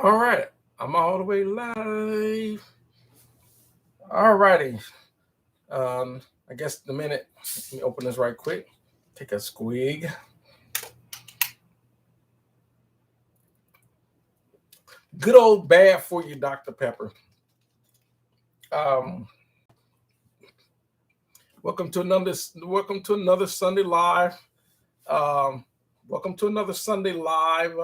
All right, I'm all the way live. All righty. I guess the minute. Let me open this right quick. Take a squig. Good old bad for you, Dr. Pepper. Um, welcome to another Sunday live. Um, welcome to another Sunday live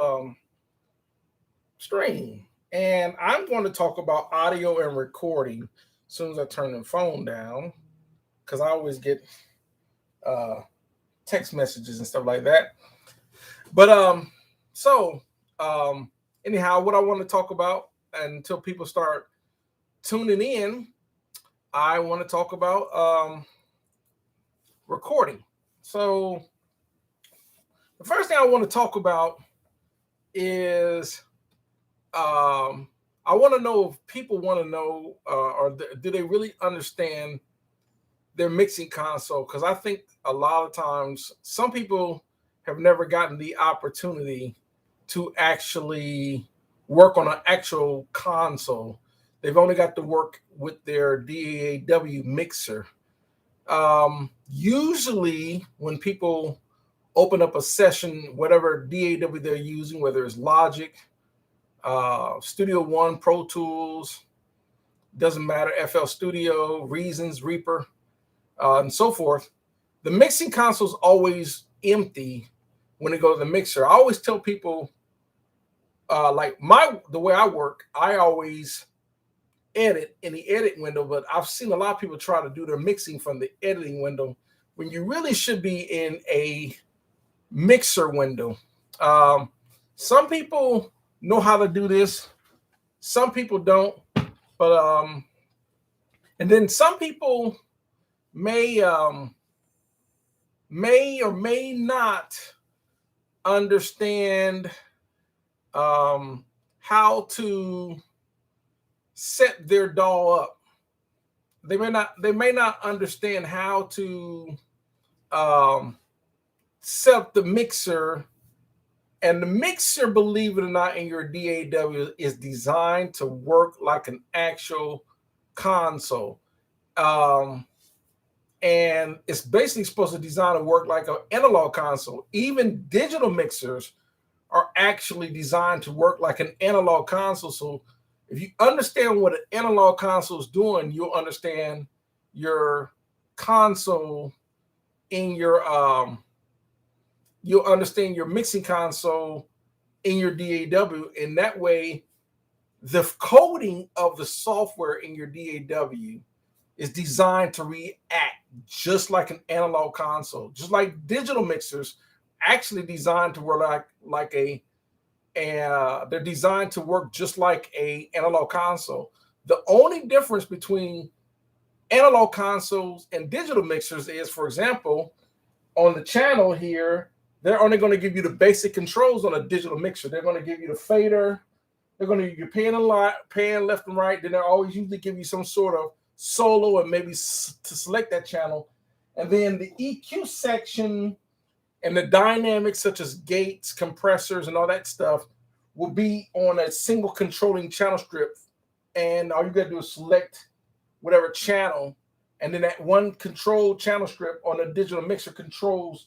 stream. And I'm going to talk about audio and recording as soon as I turn the phone down, because I always get uh, text messages and stuff like that. But so um, anyhow, what I want to talk about until people start tuning in, I want to talk about recording. So the first thing I want to talk about is I want to know if people want to know do they really understand their mixing console? Because I think a lot of times some people have never gotten the opportunity to actually work on an actual console. They've only got to work with their DAW mixer. Usually, when people open up a session, whatever DAW they're using, whether it's Logic, Studio One, Pro Tools, doesn't matter, FL Studio, Reasons, Reaper, and so forth, the mixing console is always empty when they go to the mixer. I always tell people, the way I work, I always edit in the edit window, but I've seen a lot of people try to do their mixing from the editing window when you really should be in a mixer window. Some people know how to do this, some people don't, but and then some people may or may not understand how to set their DAW up. They may not understand how to um, set up the mixer. And the mixer, believe it or not, in your DAW is designed to work like an actual console. Um, and it's basically supposed to design to work like an analog console. Even digital mixers are actually designed to work like an analog console. So if you understand what an analog console is doing, you'll understand your console in your you'll understand your mixing console in your DAW. And that way, the coding of the software in your DAW is designed to react just like an analog console, just like digital mixers actually designed to work they're designed to work just like a analog console. The only difference between analog consoles and digital mixers is, for example, on the channel here, they're only going to give you the basic controls on a digital mixer. They're going to give you the fader, they're going to give you pan left and right. Then they'll always usually give you some sort of solo and maybe to select that channel. And then the EQ section and the dynamics such as gates, compressors, and all that stuff will be on a single controlling channel strip. And all you got to do is select whatever channel. And then that one control channel strip on a digital mixer controls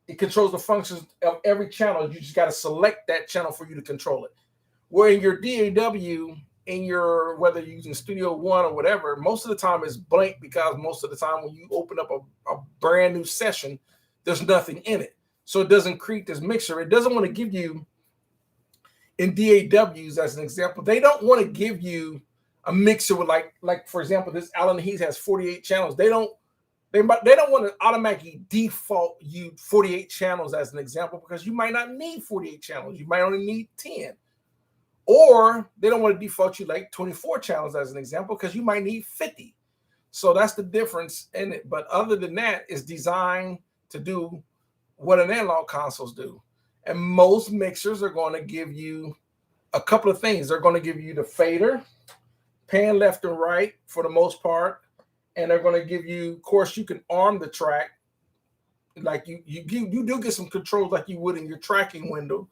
the functions of every channel. You just got to select that channel for you to control it. Where in your DAW, whether you're using Studio One or whatever, most of the time it's blank, because most of the time when you open up a brand new session, there's nothing in it. So it doesn't create this mixer. It doesn't want to give you, in DAWs as an example, they don't want to give you a mixer with like for example, this Allen Heath has 48 channels. They don't want to automatically default you 48 channels as an example, because you might not need 48 channels. You might only need 10. Or they don't want to default you like 24 channels as an example, because you might need 50. So that's the difference in it. But other than that, it's designed to do what an analog consoles do. And most mixers are going to give you a couple of things. They're going to give you the fader, pan left and right for the most part. And they're going to give you, of course, you can arm the track. Like you do get some controls like you would in your tracking window.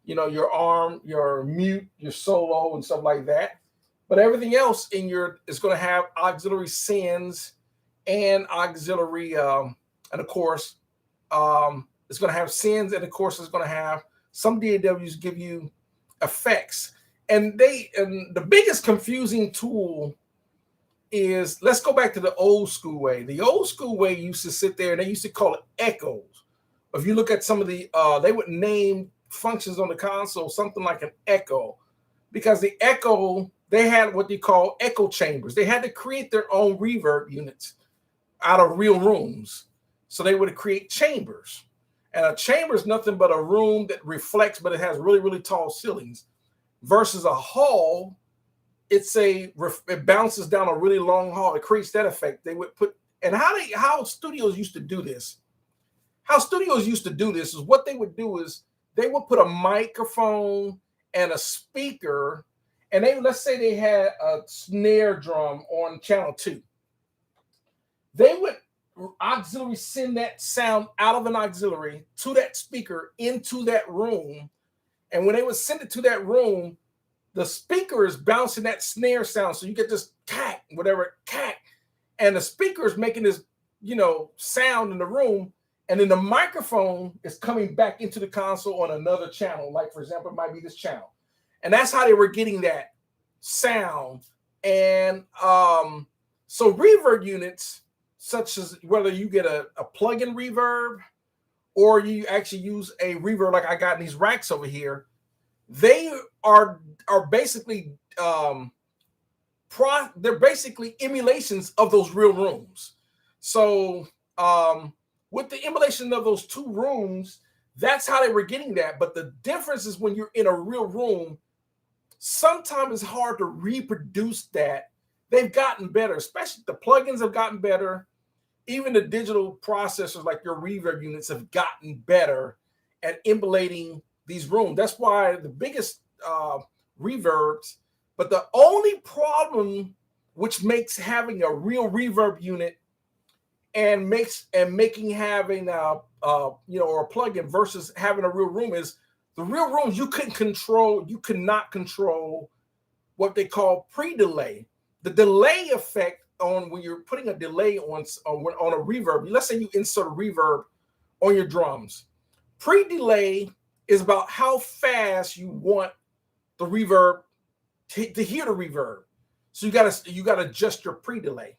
your arm, your mute, your solo, and stuff like that. But everything else in your is going to have auxiliary sends and auxiliary, and of course, it's going to have sends, and of course, it's going to have some DAWs give you effects. And the biggest confusing tool is, let's go back to the old school way. The old school way used to sit there and they used to call it echoes. If you look at some of the, they would name functions on the console something like an echo, because the echo, they had what they call echo chambers. They had to create their own reverb units out of real rooms. So they would create chambers. And a chamber is nothing but a room that reflects, but it has really, really tall ceilings. Versus a hall, it bounces down a really long hall. It creates that effect. They would put, and how studios used to do this. How studios used to do this is what they would do is they would put a microphone and a speaker, and let's say they had a snare drum on channel 2. They would auxiliary send that sound out of an auxiliary to that speaker into that room. And when they would send it to that room, the speaker is bouncing that snare sound. So you get this cack, whatever, cack. And the speaker is making this, sound in the room. And then the microphone is coming back into the console on another channel. Like, for example, it might be this channel. And that's how they were getting that sound. And so reverb units, such as whether you get a plug-in reverb or you actually use a reverb like I got in these racks over here, they are basically they're basically emulations of those real rooms. So with the emulation of those two rooms, that's how they were getting that. But the difference is when you're in a real room, sometimes it's hard to reproduce that. They've gotten better, especially the plugins have gotten better. Even the digital processors like your reverb units have gotten better at emulating these rooms. That's why the biggest reverbs, but the only problem which makes having a real reverb unit and making having or a plugin versus having a real room is the real rooms you could not control what they call pre-delay. The delay effect on when you're putting a delay on a reverb. Let's say you insert a reverb on your drums. Pre-delay is about how fast you want the reverb to hear the reverb. So you gotta adjust your pre-delay.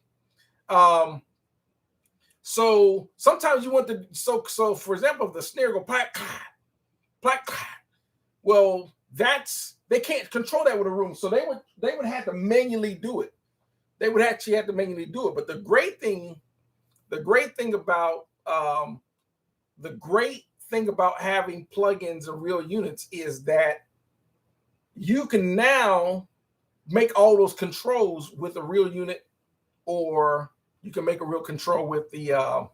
So sometimes you want to so for example, if the snare go plack, plack, plack, well, they can't control that with a room. So they would have to manually do it. They would actually have to manually do it. But the great thing about having plugins and real units is that you can now make all those controls with a real unit, or you can make a real control with the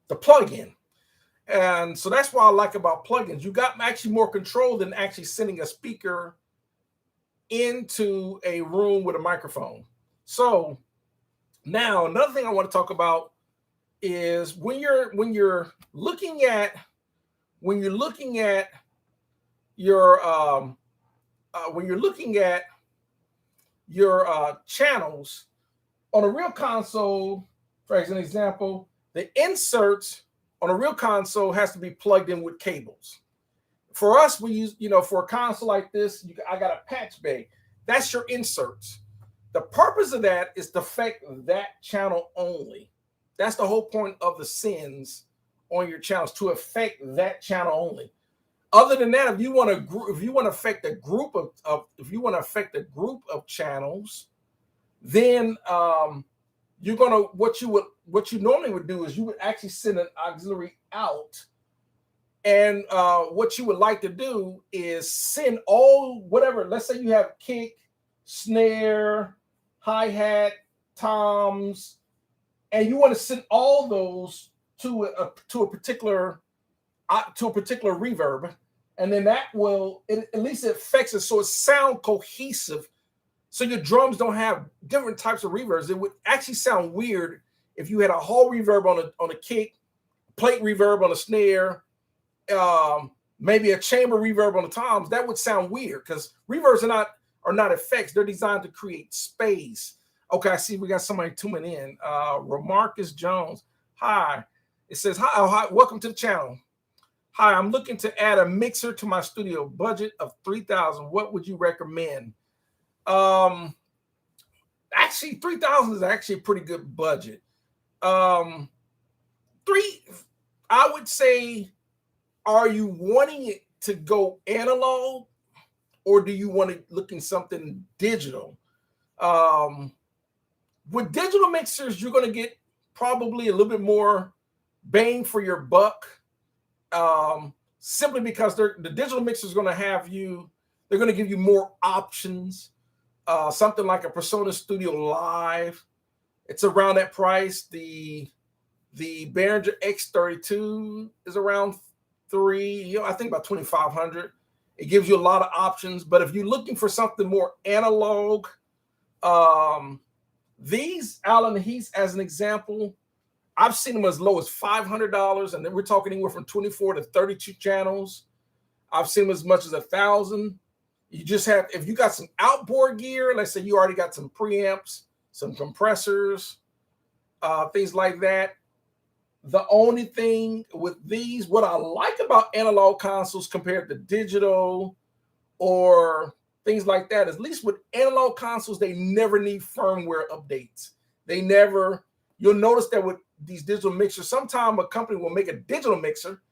plugin. And so that's what I like about plugins. You got actually more control than actually sending a speaker into a room with a microphone. So now another thing I want to talk about is when you're looking at your channels on a real console. For example, the inserts on a real console has to be plugged in with cables. For us, we use, for a console like this, I got a patch bay. That's your inserts. The purpose of that is to affect that channel only. That's the whole point of the sends on your channels, to affect that channel only. Other than that, if you want to affect a group of channels, then what you normally would do is you would actually send an auxiliary out. And what you would like to do is send all whatever. Let's say you have kick, snare, hi-hat, toms, and you want to send all those to a particular reverb, and then that will at least it affects it so it sounds cohesive. So your drums don't have different types of reverbs. It would actually sound weird if you had a hall reverb on a kick, plate reverb on a snare, maybe a chamber reverb on the toms, that would sound weird because reverbs are not effects. They're designed to create space. Okay, I see we got somebody tuning in. Remarcus Jones. Hi. It says, hi, welcome to the channel. Hi, I'm looking to add a mixer to my studio, budget of $3,000. What would you recommend? Actually, $3,000 is actually a pretty good budget. I would say, are you wanting it to go analog, or do you want to look in something digital? With digital mixers, you're going to get probably a little bit more bang for your buck, simply because the digital mixer is going to they're going to give you more options. Something like a Persona Studio Live, it's around that price. The Behringer X32 is around I think about $2,500. It gives you a lot of options. But if you're looking for something more analog, these Allen Heaths, as an example, I've seen them as low as $500, and then we're talking anywhere from 24 to 32 channels. I've seen them as much as $1,000. You just have, if you got some outboard gear, let's say you already got some preamps, some compressors, things like that. The only thing with these, what I like about analog consoles compared to digital or things like that, is at least with analog consoles, they never need firmware updates. You'll notice that with these digital mixers, sometime a company will make a digital mixer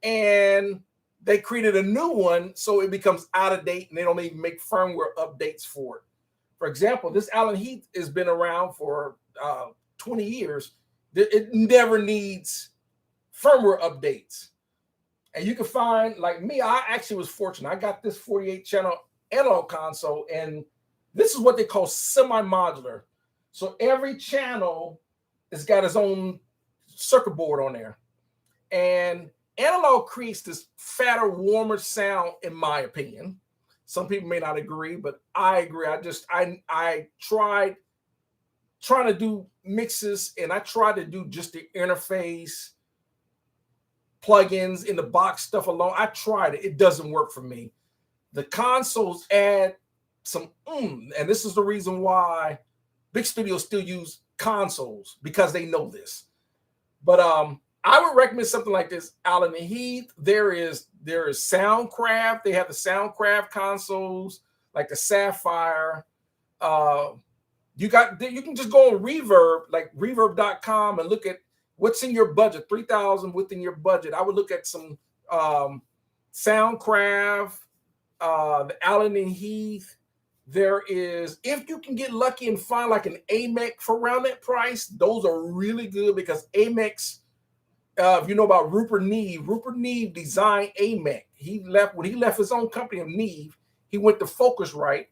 and they created a new one, so it becomes out of date and they don't even make firmware updates for it. For example, this Allen Heath has been around for 20 years. It never needs firmware updates. And you can find, like me, I actually was fortunate. I got this 48 channel analog console, and this is what they call semi-modular. So every channel has got its own circuit board on there. And analog creates this fatter, warmer sound, in my opinion. Some people may not agree, but I agree. I tried trying to do mixes, and I tried to do just the interface, plugins in the box stuff alone. I tried it. It doesn't work for me. The consoles add some and this is the reason why big studios still use consoles, because they know this. But I would recommend something like this Allen Heath. There is Soundcraft. They have the Soundcraft consoles, like the Sapphire. You can just go on Reverb, like reverb.com, and look at what's in your budget. $3,000 within your budget. I would look at some Soundcraft, the Allen Heath. There is, if you can get lucky and find like an AMEC for around that price, those are really good, because AMECs, if you know about Rupert Neve designed AMEC. When he left his own company of Neve, he went to Focusrite,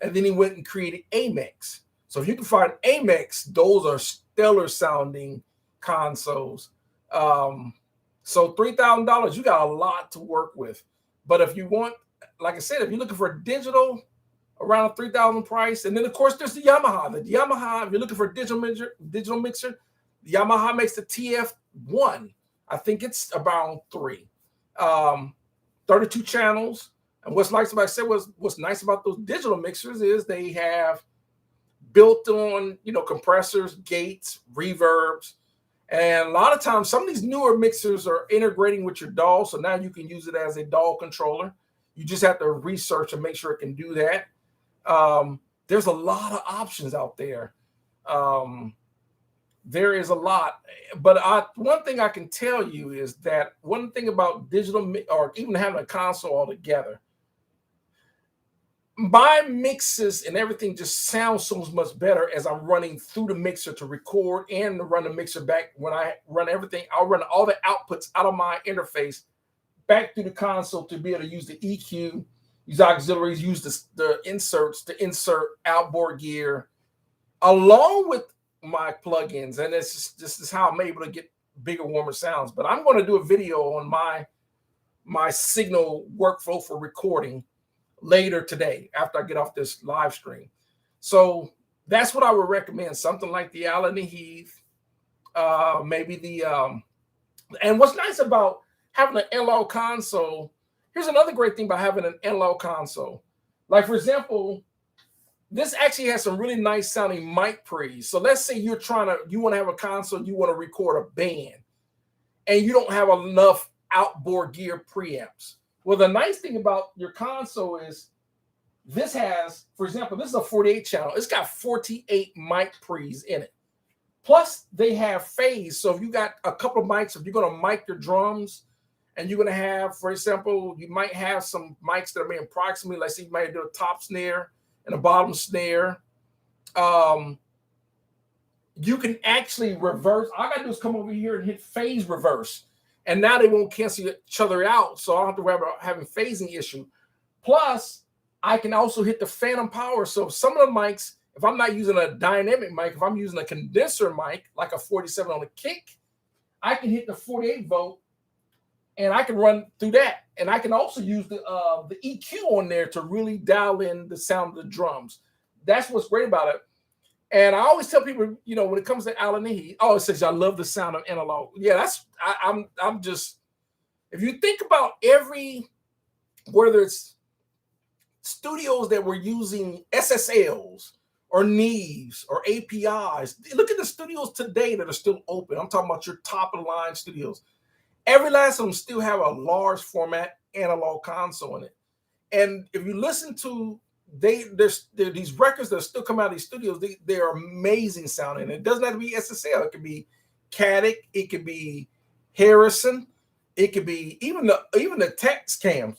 and then he went and created AMECs. So if you can find AMECs, those are stellar sounding consoles. So $3,000, you got a lot to work with. But if you want, like I said, if you're looking for a digital around a $3,000 price, and then of course there's the Yamaha. The Yamaha, if you're looking for a digital mixer, the Yamaha makes the TF1. I think it's about 32 channels. And what's nice about those digital mixers is they have built-on, compressors, gates, reverbs, and a lot of times some of these newer mixers are integrating with your DAW, so now you can use it as a DAW controller. You just have to research and make sure it can do that. There's a lot of options out there. There is a lot, but one thing I can tell you is that one thing about digital, or even having a console altogether, my mixes and everything just sounds so much better as I'm running through the mixer to record and to run the mixer back. When I run everything, I'll run all the outputs out of my interface back through the console to be able to use the EQ, use auxiliaries, use the inserts to insert outboard gear, along with my plugins. And this is how I'm able to get bigger, warmer sounds. But I'm going to do a video on my signal workflow for recording later today after I get off this live stream. So that's what I would recommend. Something like the Allen Heath, maybe and what's nice about having an analog console, here's another great thing about having an analog console. Like, for example, this actually has some really nice sounding mic pre's. So let's say you want to have a console, you want to record a band, and you don't have enough outboard gear preamps. Well, the nice thing about your console is this has, for example, this is a 48 channel. It's got 48 mic pre's in it. Plus, they have phase. So if you got a couple of mics, if you're going to mic your drums, and you're going to have, for example, you might have some mics that are made approximately, let's say you might do a top snare and a bottom snare. You can actually reverse. All I got to do is come over here and hit phase reverse. And now they won't cancel each other out. So I don't have to worry about having phasing issue. Plus, I can also hit the phantom power. So some of the mics, if I'm not using a dynamic mic, if I'm using a condenser mic, like a 47 on a kick, I can hit the 48 volt and I can run through that. And I can also use the EQ on there to really dial in the sound of the drums. That's what's great about it. And I always tell people, you know, when it comes to Alan Nehe, it says, I love the sound of analog. Yeah, I'm just, if you think about whether it's studios that were using SSLs or Neves or APIs, look at the studios today that are still open. I'm talking about your top of the line studios. Every last of them still have a large format analog console in it. And if you listen to there's these records that still come out of these studios, they're amazing sounding. It doesn't have to be SSL. It could be Caddick, it could be Harrison, it could be even the Tascam.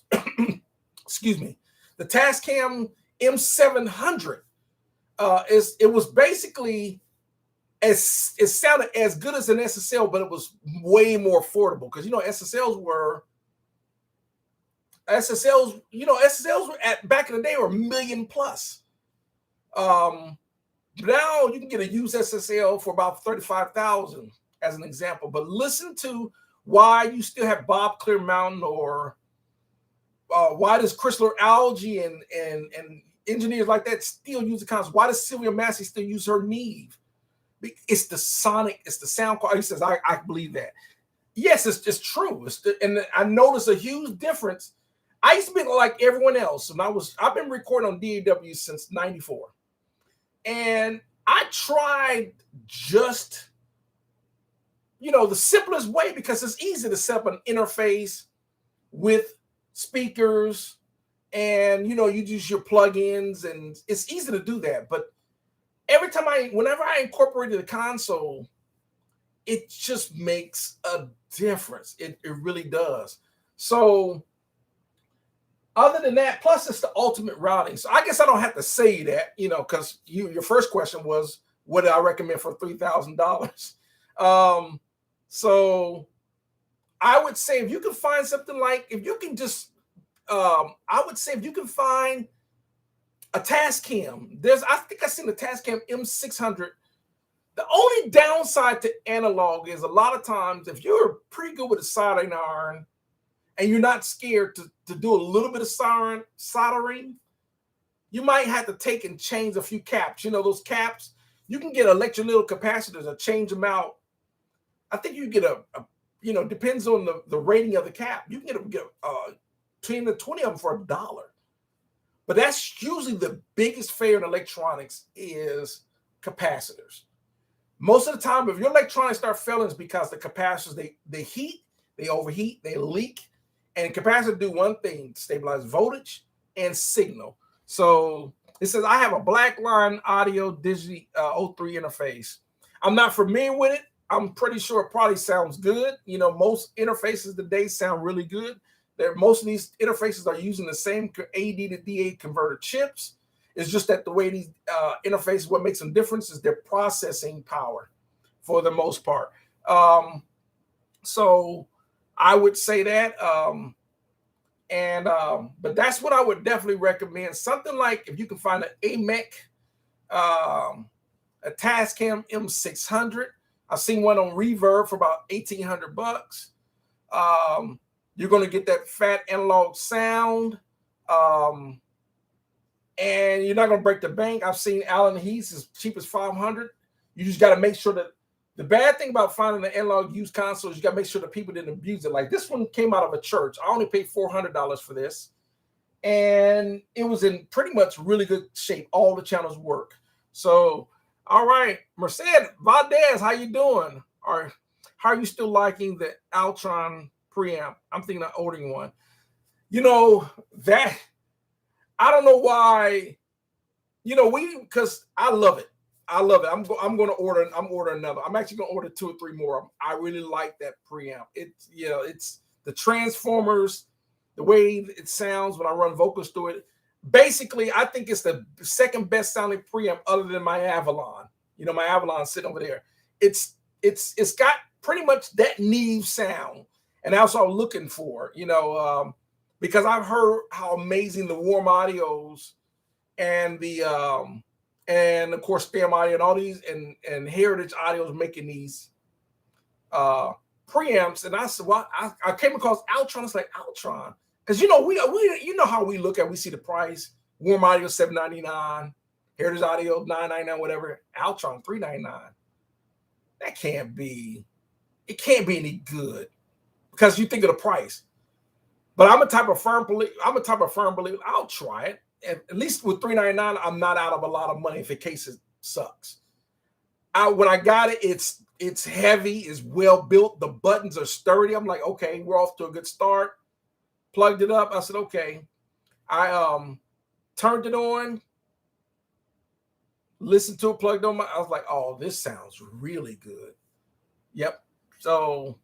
Excuse me, the Tascam M700. It was basically it sounded as good as an SSL, but it was way more affordable because SSLs were back in the day were $1 million plus. Now you can get a used SSL for about $35,000 as an example. But listen to why you still have Bob Clear Mountain, or why does Chrysler Algae and engineers like that still use the console? Why does Sylvia Massey still use her Neve? It's the sonic, it's the sound quality. He says, I believe that. Yes, it's true. And I noticed a huge difference. I used to be like everyone else, and I've been recording on DAW since '94, and I tried just the simplest way because it's easy to set up an interface with speakers, and you use your plugins, and it's easy to do that. But whenever I incorporated the console, it just makes a difference. It really does. So other than that, plus it's the ultimate routing. So I guess I don't have to say that, because your first question was, what do I recommend for $3,000? So I would say if you can find something like, I would say if you can find a Tascam, I think I've seen the Tascam M600. The only downside to analog is a lot of times if you're pretty good with a soldering iron and you're not scared to do a little bit of soldering, you might have to take and change a few caps. Those caps, you can get electric little capacitors and change them out. I think you get depends on the rating of the cap. You can get 10 to 20 of them for $1. But that's usually the biggest fare in electronics is capacitors. Most of the time, if your electronics start failing, it's because the capacitors, they heat, they overheat, they leak. And capacitors do one thing: stabilize voltage and signal. So it says, I have a Blackline Audio Digi 03 interface. I'm not familiar with it. I'm pretty sure it probably sounds good. Most interfaces today sound really good. Most of these interfaces are using the same AD to DA converter chips. It's just that the way these interfaces, what makes them different is their processing power for the most part. So I would say that. But that's what I would definitely recommend. Something like if you can find an AMEC, a Tascam M600. I've seen one on Reverb for about $1,800. You're going to get that fat analog sound. And you're not going to break the bank. I've seen Alan Nehe's as cheap as $500. You just got to make sure that The bad thing about finding an analog used console is you got to make sure that people didn't abuse it. Like this one came out of a church. I only paid $400 for this, and it was in pretty much really good shape. All the channels work. So, all right, Mercedes Valdez, how you doing? Or how are you still liking the Altron preamp? I'm thinking of ordering one. You know that I don't know why. You know, because I love it. I love it. I'm going to order. I'm ordering another. I'm actually going to order 2 or 3 more. I really like that preamp. It's it's the transformers, the way it sounds when I run vocals through it. Basically, I think it's the second best sounding preamp other than my Avalon. You know, my Avalon sitting over there. It's got pretty much that Neve sound, and that's what I'm looking for. You know, because I've heard how amazing the Warm Audios and the and of course Stem Audio and all these and Heritage Audio's making these preamps, and I said, well, I came across Altron. It's like Altron, because you know we you know how we look at, we see the price. Warm Audio $7.99, Heritage Audio $9.99, whatever. Altron $3.99. That can't be. It can't be any good because you think of the price. But I'm a type of firm believer. I'll try it. At least with $3.99, I'm not out of a lot of money if in case it sucks. When I got it, it's heavy, it's well built. The buttons are sturdy. I'm like, okay, we're off to a good start. Plugged it up. I said, okay. I turned it on, listened to it, plugged on. I was like, oh, this sounds really good. Yep. So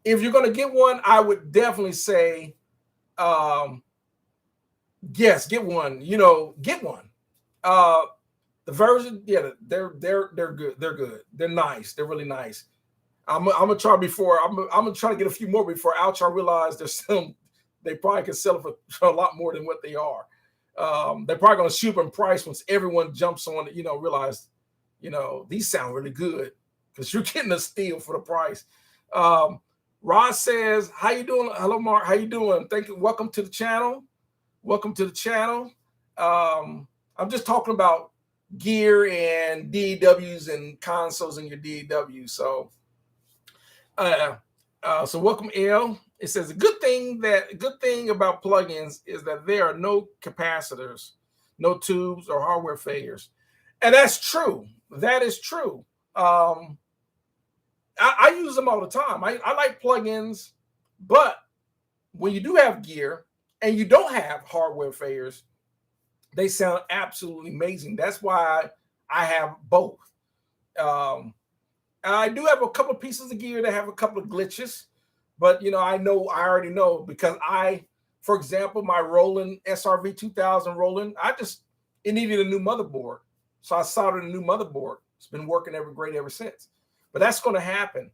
if you're gonna get one, I would definitely say, yes, get one. You know, get one. The version, yeah, they're good. They're good. They're nice. They're really nice. I'm gonna try before. I'm gonna try to get a few more before Altron realize there's some. They probably can sell it for a lot more than what they are. They're probably gonna shoot them in price once everyone jumps on it. You know, realize, you know, these sound really good because you're getting a steal for the price. Ross says, "How you doing? Hello, Mark. How you doing? Thank you. Welcome to the channel. Welcome to the channel. I'm just talking about gear and DAWs and consoles in your DAW. So, so welcome, L. It says a good thing about plugins is that there are no capacitors, no tubes or hardware failures, and that's true. That is true. I use them all the time. I like plugins, but when you do have gear and you don't have hardware failures, they sound absolutely amazing. That's why I have both. I do have a couple of pieces of gear that have a couple of glitches, but you know, I already know because for example, my Roland SRV 2000 Roland, it needed a new motherboard, so I soldered a new motherboard. It's been working great ever since. But that's going to happen.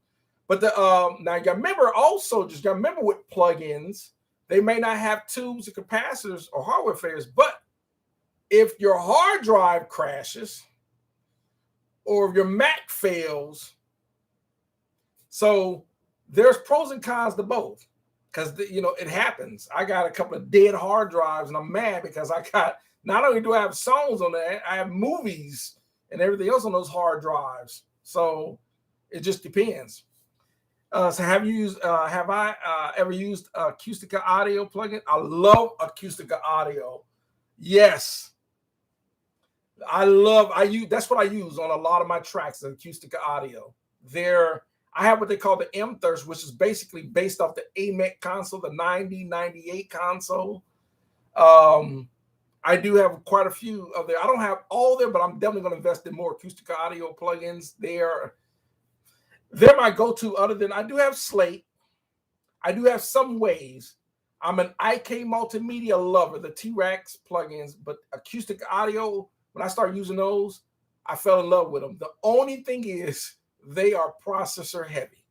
But now you got to remember also, just got to remember with plugins, they may not have tubes or capacitors or hardware failures, but if your hard drive crashes or if your Mac fails, so there's pros and cons to both, because you know it happens. I got a couple of dead hard drives and I'm mad because I got, not only do I have songs on that, I have movies and everything else on those hard drives. So it just depends. So have I ever used Acoustica Audio plugin? I love Acoustica Audio. Yes. That's what I use on a lot of my tracks, the Acoustica Audio. I have what they call the M-Thirst, which is basically based off the AMEC console, the 9098 console. I do have quite a few of there. I don't have all there, but I'm definitely going to invest in more Acoustica Audio plugins. They're my go-to. Other than, I do have Slate. I do have some Waves. I'm an IK Multimedia lover, the T-Rex plugins, but Acoustic Audio, when I started using those, I fell in love with them. The only thing is they are processor heavy,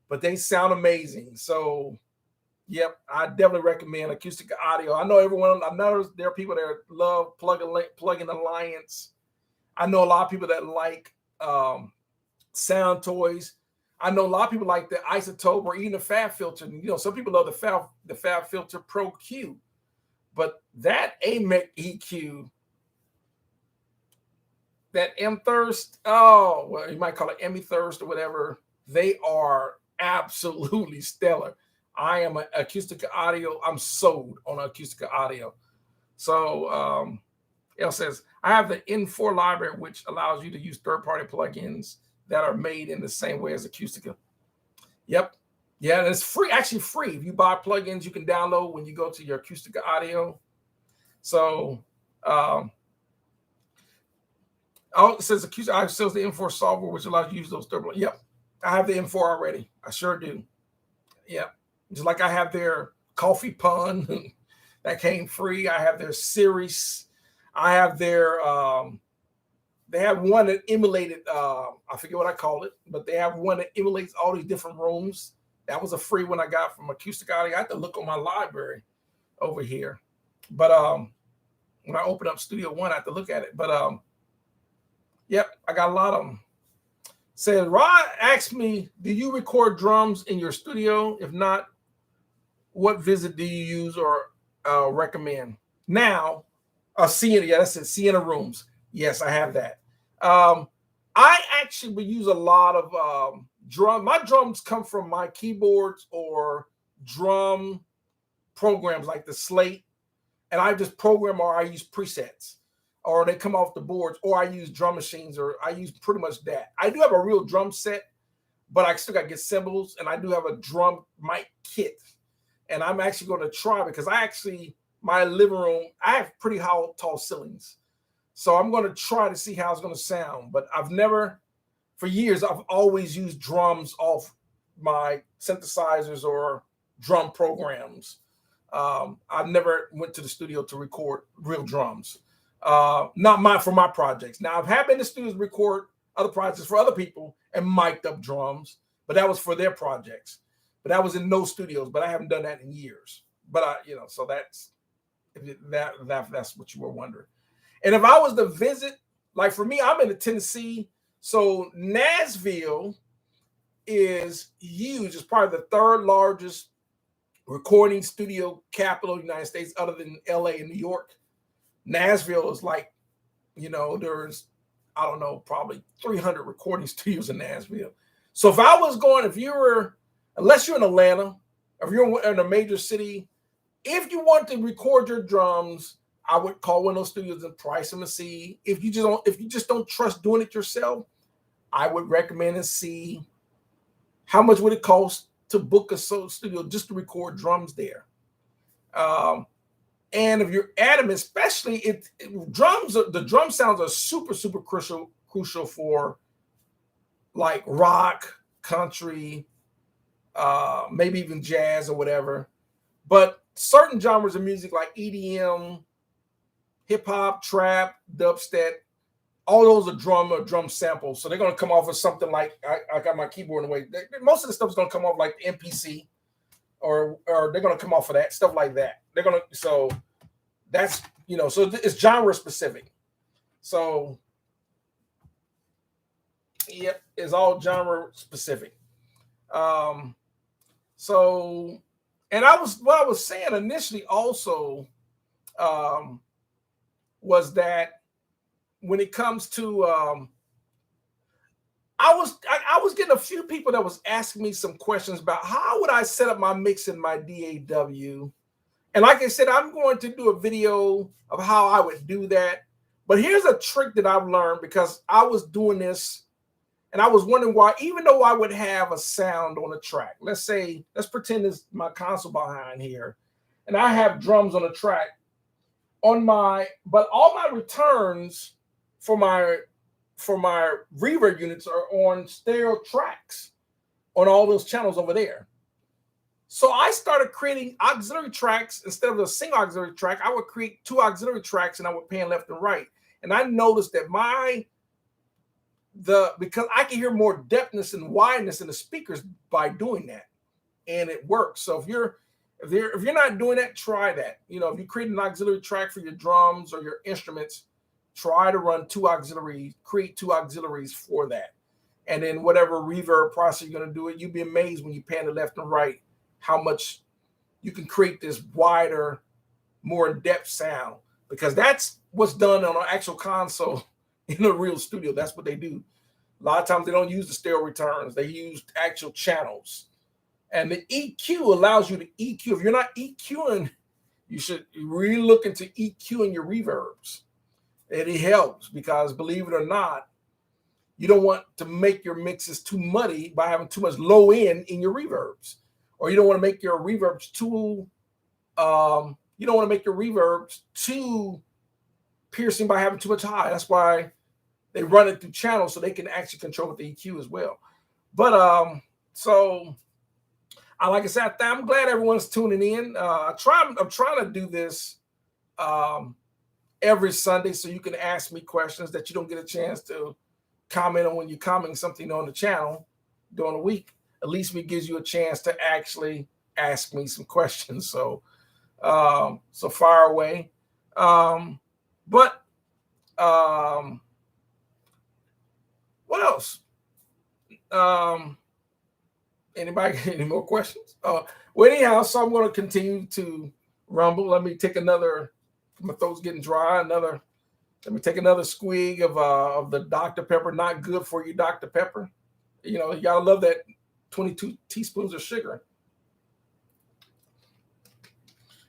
but they sound amazing. So, yep, I definitely recommend Acoustic Audio. I know there are people that love Plugin Alliance. I know a lot of people that like Sound Toys. I know a lot of people like the Isotope or even the Fab Filter. You know, some people love the Fab Filter Pro Q, but that AMEC EQ, that M Thirst, oh, well, you might call it Emmy Thirst or whatever. They are absolutely stellar. I am an acoustic audio. I'm sold on acoustic audio. So it says, I have the N4 library, which allows you to use third-party plugins that are made in the same way as Acoustica. Yep. Yeah, and it's free, actually free. If you buy plugins, you can download when you go to your Acoustica audio. So, oh, it says Acoustica sells the N4 software, which allows you to use those third. Yep, I have the N4 already. I sure do. Yep, just like I have their Coffee Pun that came free. I have their series. I have their. They have one that emulated. I forget what I call it, but they have one that emulates all these different rooms. That was a free one I got from Acoustic Audio. I had to look on my library over here, but when I open up Studio One, I have to look at it. But yep, I got a lot of them. Said Rod asked me, "Do you record drums in your studio? If not, what visit do you use or recommend?" Now, Sienna, yeah, that's it. Sienna Rooms. Yes, I have that. I actually would use a lot of drum. My drums come from my keyboards or drum programs like the Slate, and I just program or I use presets, or they come off the boards, or I use drum machines, or I use pretty much that. I do have a real drum set, but I still got to get cymbals, and I do have a drum mic kit, and I'm actually going to try because my living room, I have pretty high, tall ceilings. So I'm going to try to see how it's going to sound. But for years, I've always used drums off my synthesizers or drum programs. I've never went to the studio to record real drums. Not for my projects. Now, I've been in the studios to record other projects for other people and mic'd up drums, but that was for their projects. But that was in no studios, but I haven't done that in years. But so that's what you were wondering. And if I was to visit, like for me, I'm in Tennessee, so Nashville is huge. It's probably the third largest recording studio capital of the United States, other than LA and New York. Nashville is like, there's, I don't know, probably 300 recording studios in Nashville. So unless you're in Atlanta, or if you're in a major city, if you want to record your drums, I would call one of those studios and price them and see. If you just don't trust doing it yourself, I would recommend and see how much would it cost to book a studio just to record drums there. And if you're adamant, especially the drum sounds are super, super crucial for like rock, country, maybe even jazz or whatever. But certain genres of music like EDM, hip hop, trap, dubstep, all those are drum samples. So they're going to come off of something like, I got my keyboard in the way. Most of the stuff is going to come off like the MPC, or they're going to come off of that, stuff like that. So that's, so it's genre specific. So, yep, it's all genre specific. So, and what I was saying initially also, was that when it comes to I was getting a few people that was asking me some questions about how would I set up my mix in my DAW. And like I said, I'm going to do a video of how I would do that. But here's a trick that I've learned, because I was doing this and I was wondering why, even though I would have a sound on a track, let's pretend it's my console behind here, and I have drums on a track. But all my returns for my reverb units are on stereo tracks on all those channels over there. So I started creating auxiliary tracks. Instead of a single auxiliary track, I would create two auxiliary tracks and I would pan left and right. And I noticed that because I can hear more depthness and wideness in the speakers by doing that, and it works. So if you're not doing that, try that. If you create an auxiliary track for your drums or your instruments, try to run create two auxiliaries for that. And then whatever reverb process you're going to do it, you'll be amazed when you pan the left and right, how much you can create this wider, more in-depth sound, because that's what's done on an actual console in a real studio. That's what they do. A lot of times they don't use the stereo returns. They use actual channels. And the EQ allows you to EQ. If you're not EQing, you should really look into EQing your reverbs. And it helps because, believe it or not, you don't want to make your mixes too muddy by having too much low end in your reverbs. Or you don't want to make your reverbs too piercing by having too much high. That's why they run it through channels so they can actually control the EQ as well. But so like I said, I'm glad everyone's tuning in. I'm trying to do this every Sunday so you can ask me questions that you don't get a chance to comment on when you're commenting something on the channel during the week. At least it gives you a chance to actually ask me some questions. So fire away. What else? Anybody any more questions? Well, anyhow, so I'm going to continue to rumble. Let me take another. My throat's getting dry. Let me take another squig of the Dr. Pepper. Not good for you, Dr. Pepper. You know, you gotta love that 22 teaspoons of sugar.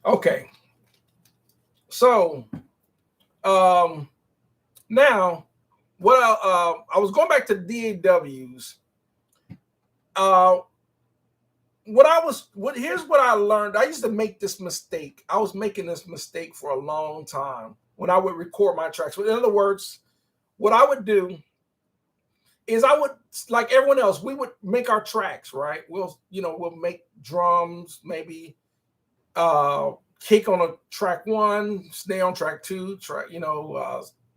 Okay. So, now, what I was going back to DAWs. Here's what I learned. I used to make this mistake. I was making this mistake for a long time when I would record my tracks. In other words, what I would do is I would, like everyone else, we would make our tracks, right? We'll make drums, maybe kick on a track 1, snare on track 2,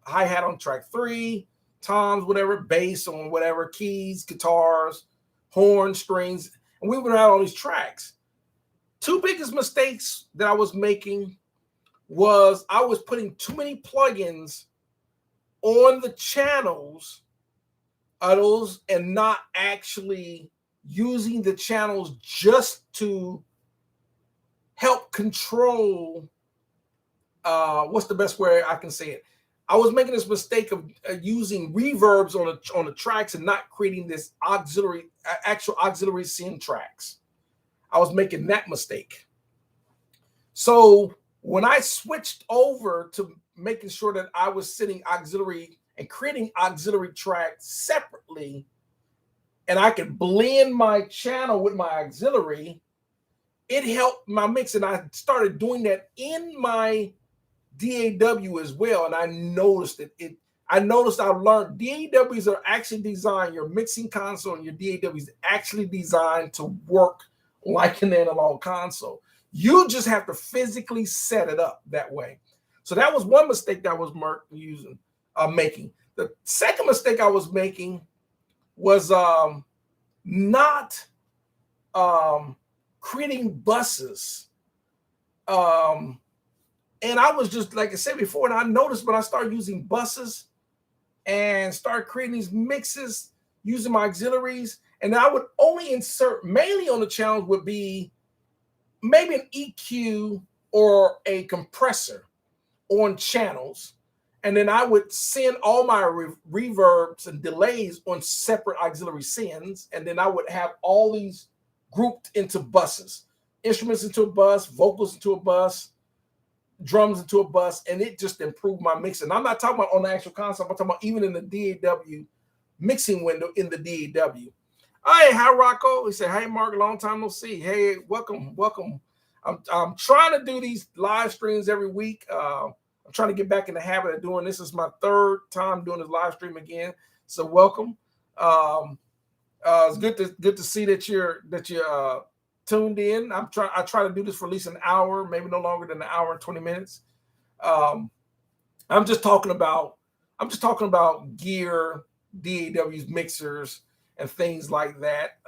hi-hat on track 3, toms, whatever, bass on whatever, keys, guitars, horn, strings, and we would have all these tracks. 2 biggest mistakes that I was making was I was putting too many plugins on the channels of those and not actually using the channels just to help control. What's the best way I can say it? I was making this mistake of using reverbs on the tracks and not creating this actual auxiliary synth tracks. I was making that mistake. So when I switched over to making sure that I was sending auxiliary and creating auxiliary tracks separately, and I could blend my channel with my auxiliary, it helped my mix. And I started doing that in my DAW as well. And I noticed I learned DAWs are actually designed, your mixing console and your DAW is actually designed to work like an analog console. You just have to physically set it up that way. So that was one mistake that I was making. The second mistake I was making was not creating buses. And I was just, like I said before, and I noticed when I started using buses and start creating these mixes using my auxiliaries, and I would only insert mainly on the channels would be maybe an EQ or a compressor on channels. And then I would send all my reverbs and delays on separate auxiliary sends. And then I would have all these grouped into buses, instruments into a bus, vocals into a bus, drums into a bus, and it just improved my mixing. I'm not talking about on the actual console, I'm talking about even in the DAW mixing window in the DAW. Hey, hi Rocco. He said, hey Mark, long time no see. Hey, welcome. I'm trying to do these live streams every week. I'm trying to get back in the habit of doing this. This is my 3rd time doing this live stream again. So welcome. It's good to see that you're tuned in. I try to do this for at least an hour, maybe no longer than an hour and 20 minutes. I'm just talking about gear, DAWs, mixers, and things like that.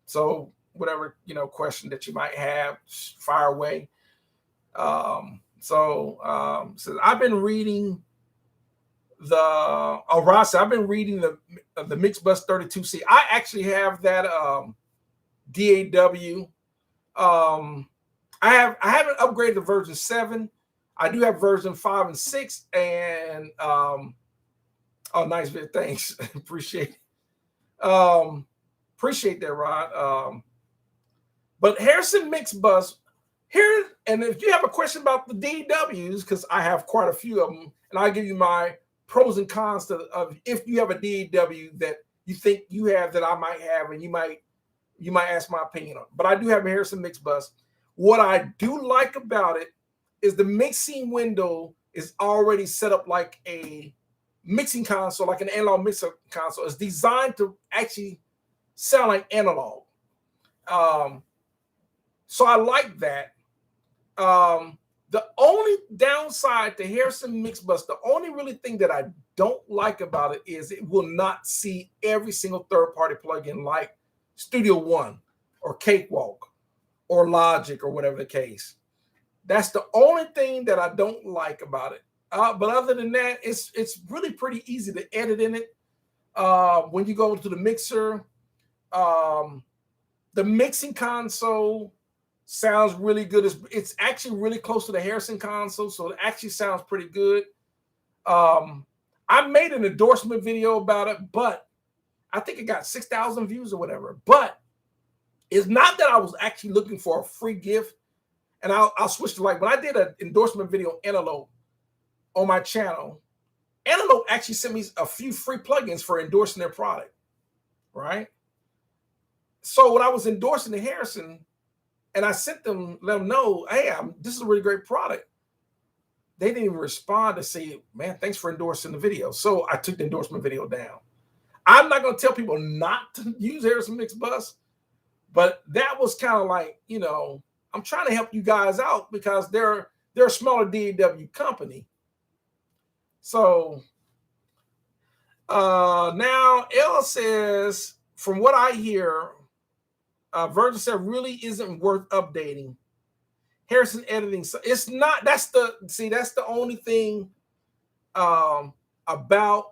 So whatever question that you might have, fire away. So I've been reading I've been reading the Mixbus 32C. I actually have that DAW. I haven't upgraded to version 7. I do have version 5 and 6, and Oh, nice video. Thanks. Appreciate appreciate that, Rod. But Harrison Mix Bus here, and if you have a question about the DAWs, because I have quite a few of them, and I'll give you my pros and cons of if you have a DAW that you think you have that I might have, and you might ask my opinion on. But I do have a Harrison Mix Bus. What I do like about it is the mixing window is already set up like a mixing console, like an analog mixer console. It's designed to actually sound like analog. So I like that. The only downside to Harrison Mix Bus, the only really thing that I don't like about it is it will not see every single third-party plugin like Studio One or Cakewalk or Logic or whatever the case. That's the only thing that I don't like about it. But other than that, it's really pretty easy to edit in it. When you go to the mixer, the mixing console sounds really good. It's actually really close to the Harrison console, so it actually sounds pretty good. I made an endorsement video about it, but I think it got 6,000 views or whatever. But it's not that I was actually looking for a free gift. And I'll switch to, like, when I did an endorsement video, Antelope, on my channel, Antelope actually sent me a few free plugins for endorsing their product, right? So when I was endorsing the Harrison, and I sent them, let them know, hey, this is a really great product, they didn't even respond to say, man, thanks for endorsing the video. So I took the endorsement video down. I'm not going to tell people not to use Harrison Mix Bus, but that was kind of like, you know, I'm trying to help you guys out because they're a smaller DAW company. So now Ella says, from what I hear, Virgil said really isn't worth updating. Harrison editing, so it's not. That's the only thing about.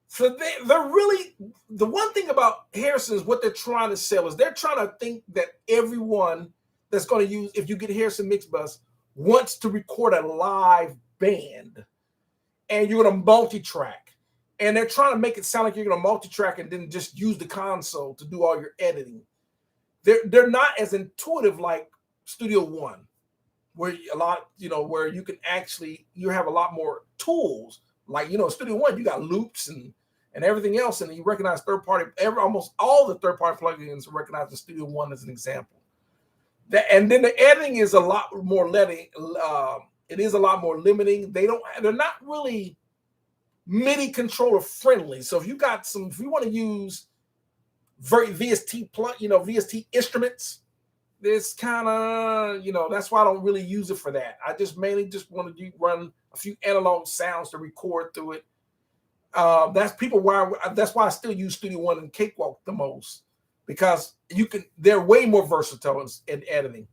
So they're really, the one thing about Harrison is what they're trying to sell is they're trying to think that everyone that's going to use, if you get Harrison Mix Bus, wants to record a live band, and you're going to multi-track, and they're trying to make it sound like you're going to multi-track and then just use the console to do all your editing. They're not as intuitive like Studio One, where where you can actually, you have a lot more tools. Like, Studio One, you got loops and everything else, and you recognize third-party, almost all the third-party plugins recognize the Studio One as an example. And then the editing is a lot more it is a lot more limiting. They're not really MIDI controller friendly. So if you want to use VST VST instruments, this kind of, that's why I don't really use it for that. I just mainly just want to run a few analog sounds to record through it. That's why I still use Studio One and Cakewalk the most, because they're way more versatile in editing.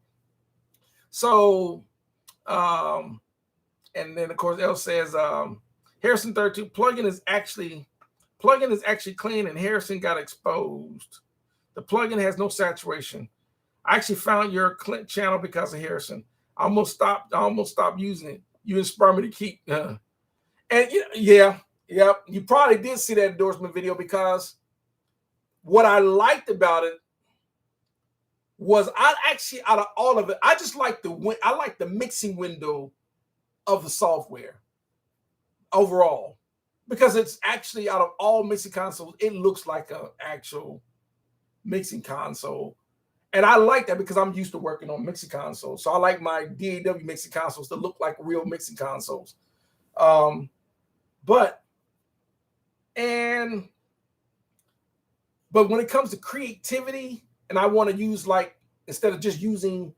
So, and then of course Elle says, Harrison 32 plugin is actually clean, and Harrison got exposed. The plugin has no saturation. I actually found your channel because of Harrison. I almost stopped using it. You inspired me to keep. And yeah, you probably did see that endorsement video, because what I liked about it was out of all of it, I just like the mixing window of the software overall, because it's actually, out of all mixing consoles, it looks like an actual mixing console. And I like that because I'm used to working on mixing consoles. So I like my DAW mixing consoles to look like real mixing consoles. But when it comes to creativity, and I want to use, like, instead of just using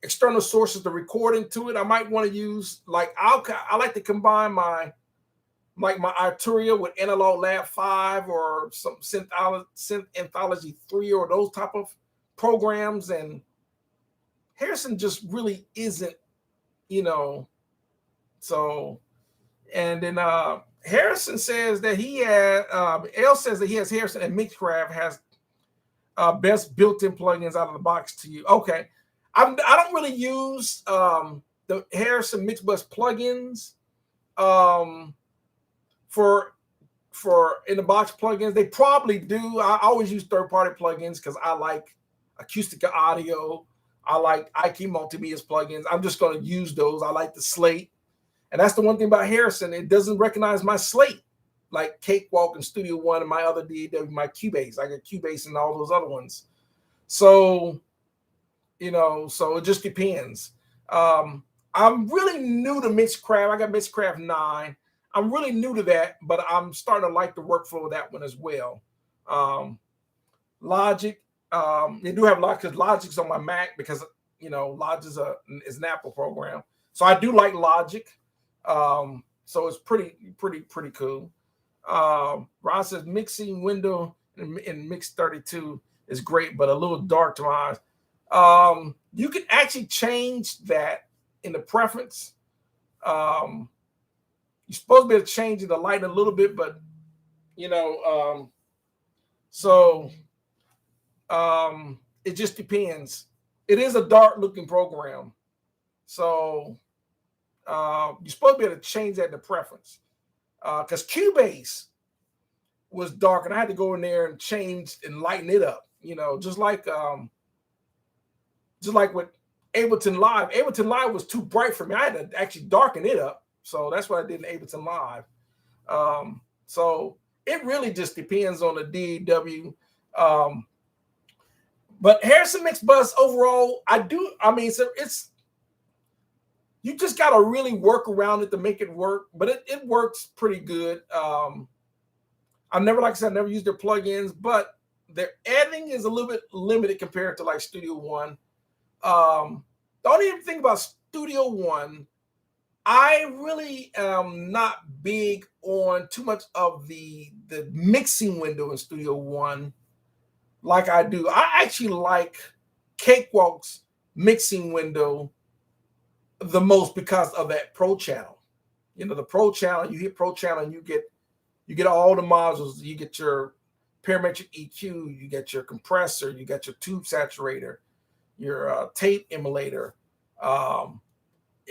external sources to record into it, I might want to use, like, I like to combine my Arturia with Analog Lab 5 or some Synth Anthology 3 or those type of programs. And Harrison just really isn't, so. And then Harrison says that he had, L says that he has Harrison, and Mixcraft has best built-in plugins out of the box to you. Okay. I don't really use the Harrison Mix Bus plugins for in the box plugins. They probably do. I always use third-party plugins because I like Acoustica Audio. I like IQ Multimedia's plugins. I'm just going to use those. I like the Slate. And that's the one thing about Harrison. It doesn't recognize my Slate, like Cakewalk and Studio One and my other DAW, my Cubase. I got Cubase and all those other ones. So, so it just depends. I'm really new to Mixcraft. I got Mixcraft 9. I'm really new to that, but I'm starting to like the workflow of that one as well. Logic, they do have Logic because Logic's on my Mac because Logic is an Apple program, so I do like Logic. So it's pretty cool. Ron says mixing window in Mix 32 is great, but a little dark to my eyes. You can actually change that in the preference. You're supposed to be able to change the light a little bit, but it just depends. It is a dark looking program, so you're supposed to be able to change that in the preference. Because Cubase was dark, and I had to go in there and change and lighten it up. Just like with Ableton Live. Ableton Live was too bright for me. I had to actually darken it up. So that's what I did in Ableton Live. So it really just depends on the DAW. But Harrison Mix Bus overall, it's you just got to really work around it to make it work, but it works pretty good. I've never, like I said, never used their plugins, but their editing is a little bit limited compared to like Studio One. The only thing about Studio One, I really am not big on too much of the mixing window in Studio One like I do. I actually like Cakewalk's mixing window the most because of that Pro channel. The Pro channel, you hit Pro channel and you get all the modules. You get your parametric EQ, you get your compressor, you got your tube saturator, your tape emulator, and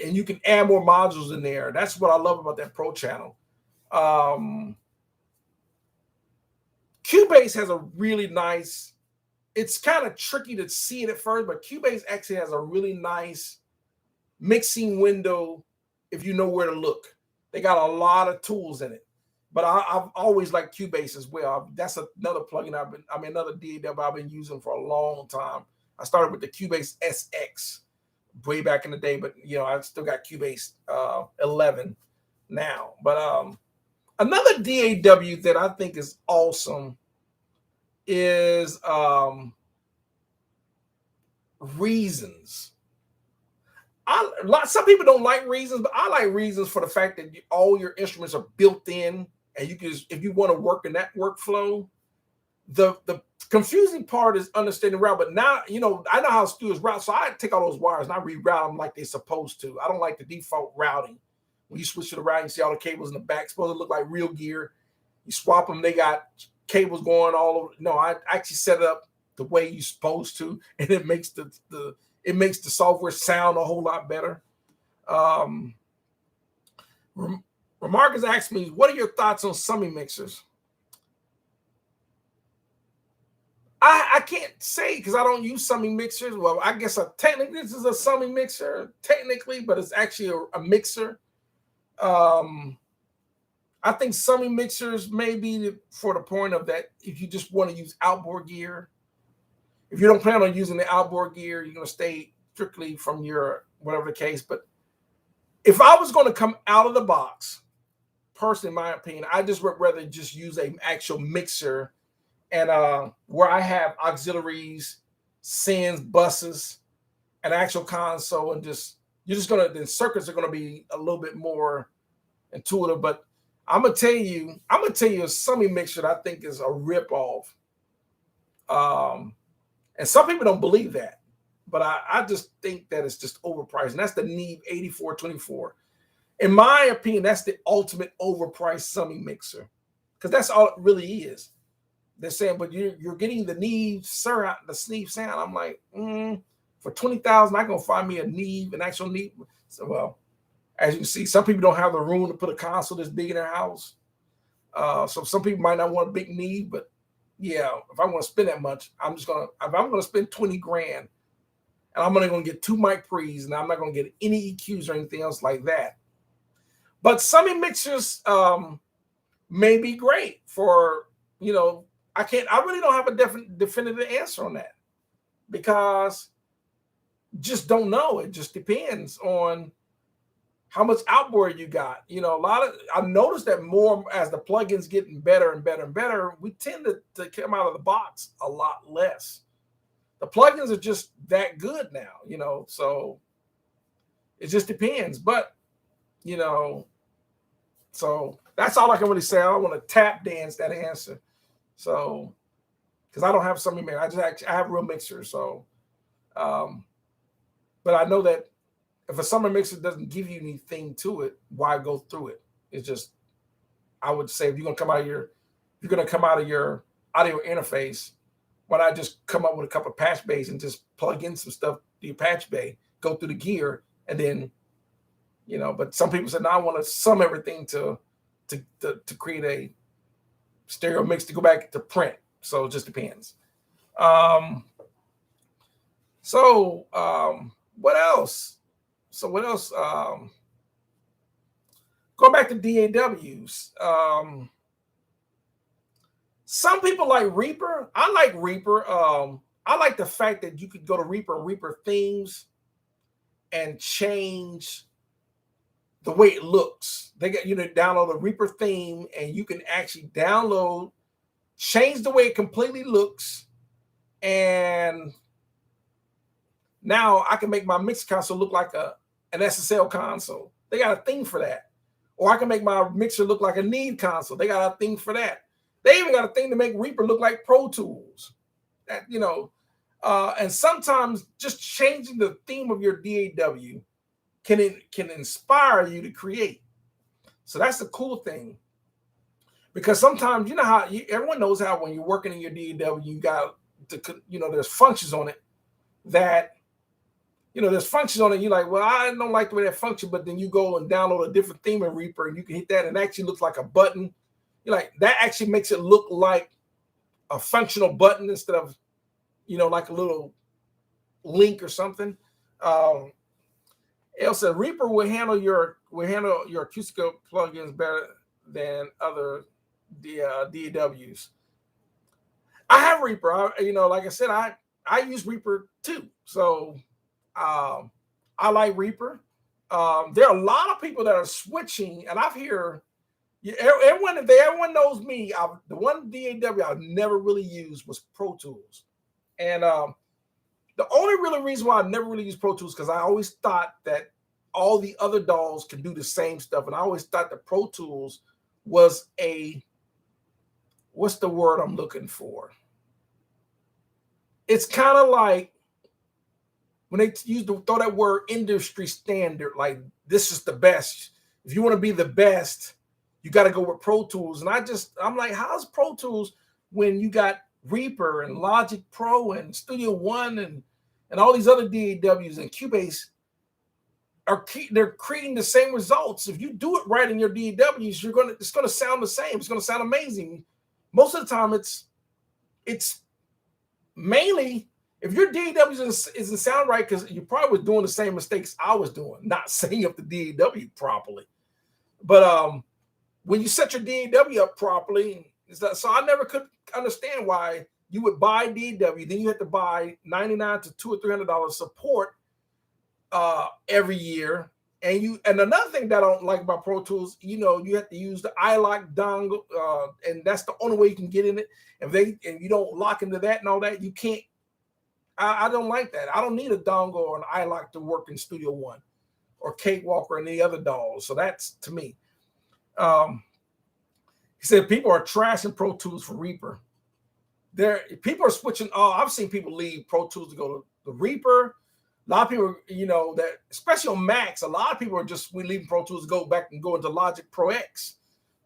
you can add more modules in there. That's what I love about that Pro channel. Cubase has a really nice, it's kind of tricky to see it at first, but Cubase actually has a really nice mixing window if you know where to look. They got a lot of tools in it, but I've always liked Cubase as well. That's another plugin another DAW I've been using for a long time. I started with the Cubase SX way back in the day, but I still got Cubase 11 now. But another DAW that I think is awesome is Reasons. Some people don't like Reasons, but I like Reasons for the fact that all your instruments are built in, and you can if you want to work in that workflow. The confusing part is understanding route, but now I know how studios route, so I take all those wires and I reroute them like they're supposed to. I don't like the default routing. When you switch to the route, you see all the cables in the back, supposed to look like real gear. You swap them, they got cables going all over. No, I actually set it up the way you're supposed to, and it makes the software sound a whole lot better. Remark has asked me, what are your thoughts on Summing mixers? I can't say because I don't use summing mixers. Well, I guess technically this is a summing mixer, technically, but it's actually a mixer. I think summing mixers may be for the point of that if you just want to use outboard gear. If you don't plan on using the outboard gear, you're going to stay strictly from your whatever the case. But if I was going to come out of the box, personally, in my opinion, I just would rather just use an actual mixer. And where I have auxiliaries, sends, buses, an actual console, and the circuits are gonna be a little bit more intuitive. But I'm gonna tell you a summing mixer that I think is a ripoff. And some people don't believe that, but I just think that it's just overpriced. And that's the Neve 8424. In my opinion, that's the ultimate overpriced summing mixer, because that's all it really is. They're saying, but you're getting the Neve sound. I'm like, for $20,000, I'm gonna find me an actual Neve. So, well, as you can see, some people don't have the room to put a console this big in their house. So some people might not want a big need, but yeah, if I want to spend that much, if I'm gonna spend 20 grand and I'm only gonna get 2 mic pre's and I'm not gonna get any EQs or anything else like that. But some mixers may be great for, I really don't have a definitive answer on that because just don't know. It just depends on how much outboard you got. I've noticed that more as the plugins getting better and better and better, we tend to come out of the box a lot less. The plugins are just that good now, so it just depends. But, so that's all I can really say. I don't want to tap dance that answer. So, because I don't have some mixers, I have real mixers. So, but I know that if a summer mixer doesn't give you anything to it, why go through it? It's just, I would say, if you're gonna come out of your audio interface, why not just come up with a couple of patch bays and just plug in some stuff to your patch bay, go through the gear, and then, But some people say, "No, I want to sum everything to create a stereo mix to go back to print." So it just depends. What else? Going back to DAWs. Some people like Reaper. I like Reaper. I like the fact that you could go to Reaper themes and change the way it looks. They got download a Reaper theme and you can actually change the way it completely looks. And now I can make my mix console look like an SSL console. They got a thing for that. Or I can make my mixer look like a Need console. They got a thing for that. They even got a thing to make Reaper look like Pro Tools. And sometimes just changing the theme of your DAW can inspire you to create. So that's the cool thing. Because sometimes, everyone knows how when you're working in your DAW, you got to, there's functions on it that, there's functions on it. You're like, well, I don't like the way that function, but then you go and download a different theme in Reaper and you can hit that and it actually looks like a button. You're like, that actually makes it look like a functional button instead of, like a little link or something. Elsa, Reaper will handle your acoustical plugins better than other DAWs. I have Reaper. Like I said, I use Reaper too. So I like Reaper. There are a lot of people that are switching, and I've heard everyone knows me. The one DAW I've never really used was Pro Tools, and the only really reason why I never really used Pro Tools because I always thought that all the other DAWs can do the same stuff, and I always thought that Pro Tools was what's the word I'm looking for? It's kind of like when they throw that word industry standard, like this is the best. If you want to be the best, you got to go with Pro Tools. And I'm like, how's Pro Tools when you got Reaper and Logic Pro and Studio One and all these other DAWs and Cubase they're creating the same results. If you do it right in your DAWs, it's gonna sound the same. It's gonna sound amazing. Most of the time, it's mainly if your DAW isn't sound right because you probably was doing the same mistakes I was doing, not setting up the DAW properly. But when you set your DAW up properly, so I never could understand why you would buy DAW, then you have to buy $99 to $200 or $300 support every year. And another thing that I don't like about Pro Tools, you have to use the iLock dongle, and that's the only way you can get in it. And you don't lock into that and all that, you can't. I don't like that. I don't need a dongle or an iLock to work in Studio One or Cakewalk or any other DAWs. So that's to me. He said people are trashing Pro Tools for Reaper. People are switching. I've seen people leave Pro Tools to go to the Reaper. A lot of people, that especially on Macs, a lot of people are just leaving Pro Tools to go back and go into Logic Pro X.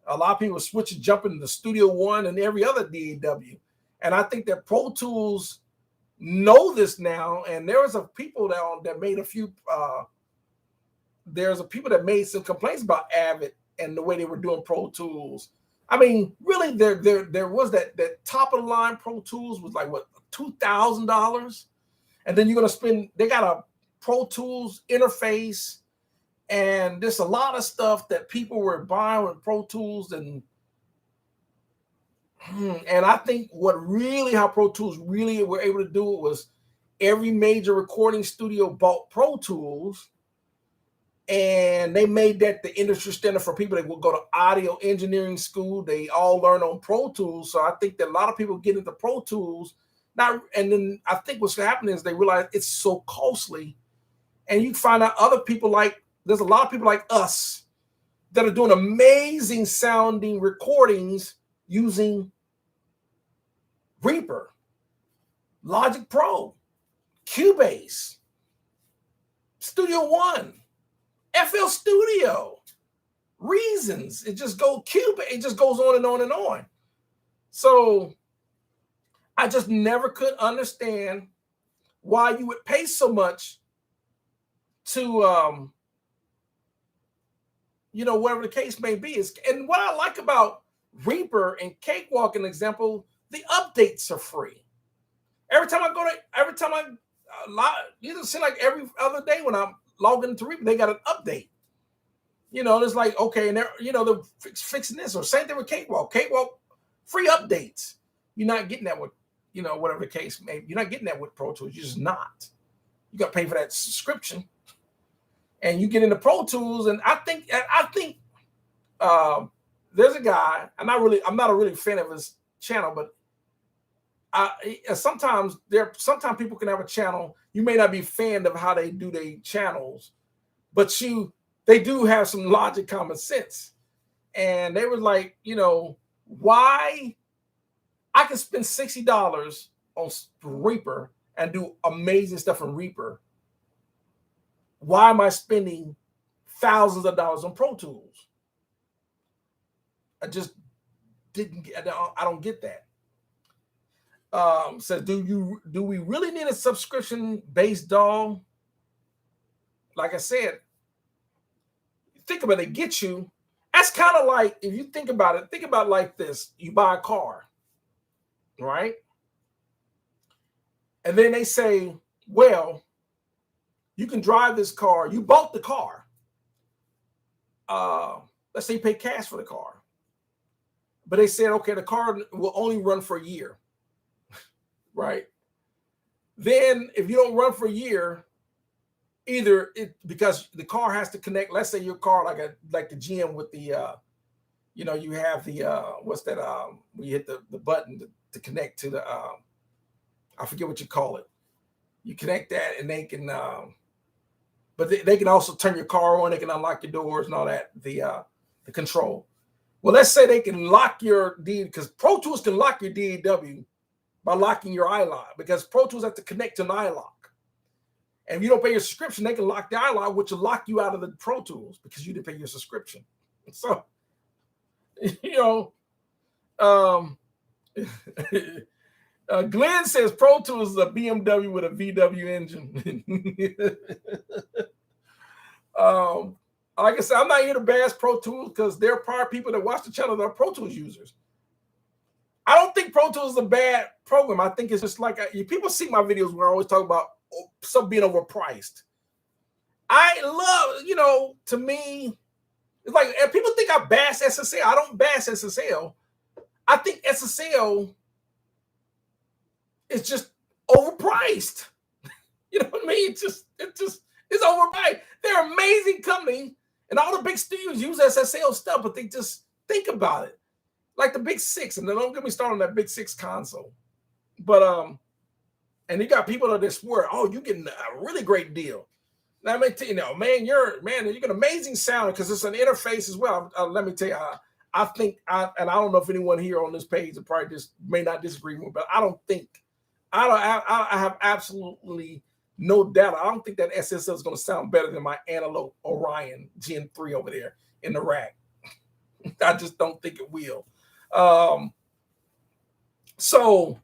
A lot of people are jumping to Studio One and every other DAW. And I think that Pro Tools know this now. And there was a people that made a few. There's a people that made some complaints about Avid and the way they were doing Pro Tools. I mean, really, there was that top of the line Pro Tools was like what, $2,000, and then you're gonna spend. They got a Pro Tools interface, and there's a lot of stuff that people were buying with Pro Tools, and I think how Pro Tools really were able to do it was every major recording studio bought Pro Tools, and they made that the industry standard for people that will go to audio engineering school. They all learn on Pro Tools. So I think that a lot of people get into Pro Tools now, and then I think what's happening is they realize it's so costly, and you find out there's a lot of people like us that are doing amazing sounding recordings using Reaper, Logic Pro, Cubase, Studio One, FL Studio, Reasons. It just goes on and on and on. So I just never could understand why you would pay so much to whatever the case may be. And what I like about Reaper and Cakewalk, an example, the updates are free. Every time you seem like every other day when I'm logging into Reaper, they got an update. It's like, okay, and they're fixing this, or same thing with Cakewalk. Cakewalk, free updates. You're not getting that with, whatever the case may be. You're not getting that with Pro Tools. You're just not. You got to pay for that subscription, and you get into Pro Tools. And I think there's a guy. I'm not a really fan of his channel, but sometimes people can have a channel. You may not be a fan of how they do their channels, but they do have some logic, common sense. And they were like, why I can spend $60 on Reaper and do amazing stuff in Reaper. Why am I spending thousands of dollars on Pro Tools? I just I don't get that. Says, do we really need a subscription-based DAW? Like I said, think about it, get you. That's kind of like, if you think about it like this. You buy a car, right? And then they say, well, you can drive this car. You bought the car. Let's say you pay cash for the car. But they said, okay, the car will only run for a year. Right? Then if you don't run for a year, because the car has to connect. Let's say your car like the GM with the you have the what's that when you hit the button to connect to the I forget what you call it. You connect that, and they can but they can also turn your car on. They can unlock your doors and all that, the control. Well, let's say they can lock your because Pro Tools can lock your DAW by locking your iLok, because Pro Tools have to connect to an iLok. And if you don't pay your subscription, they can lock the iLok, which will lock you out of the Pro Tools because you didn't pay your subscription. So, Glenn says Pro Tools is a BMW with a VW engine. Like I said, I'm not here to bash Pro Tools because there are probably people that watch the channel that are Pro Tools users. I don't think Pro Tools is a bad program. I think it's just like people see my videos where I always talk about stuff being overpriced. I love, to me, it's like, and people think I bash SSL. I don't bash SSL. I think SSL is just overpriced. You know what I mean? It's overpriced. They're an amazing company, and all the big studios use SSL stuff, but they just think about it. Like the Big Six, and then don't get me started on that Big Six console. But and you got people that just swear, oh, you're getting a really great deal. Now, let me tell you, man, you're an amazing sound because it's an interface as well. Let me tell you, I think, and I don't know if anyone here on this page probably just may not disagree with me, but I have absolutely no doubt. I don't think that SSL is going to sound better than my analog Orion Gen 3 over there in the rack. I just don't think it will. So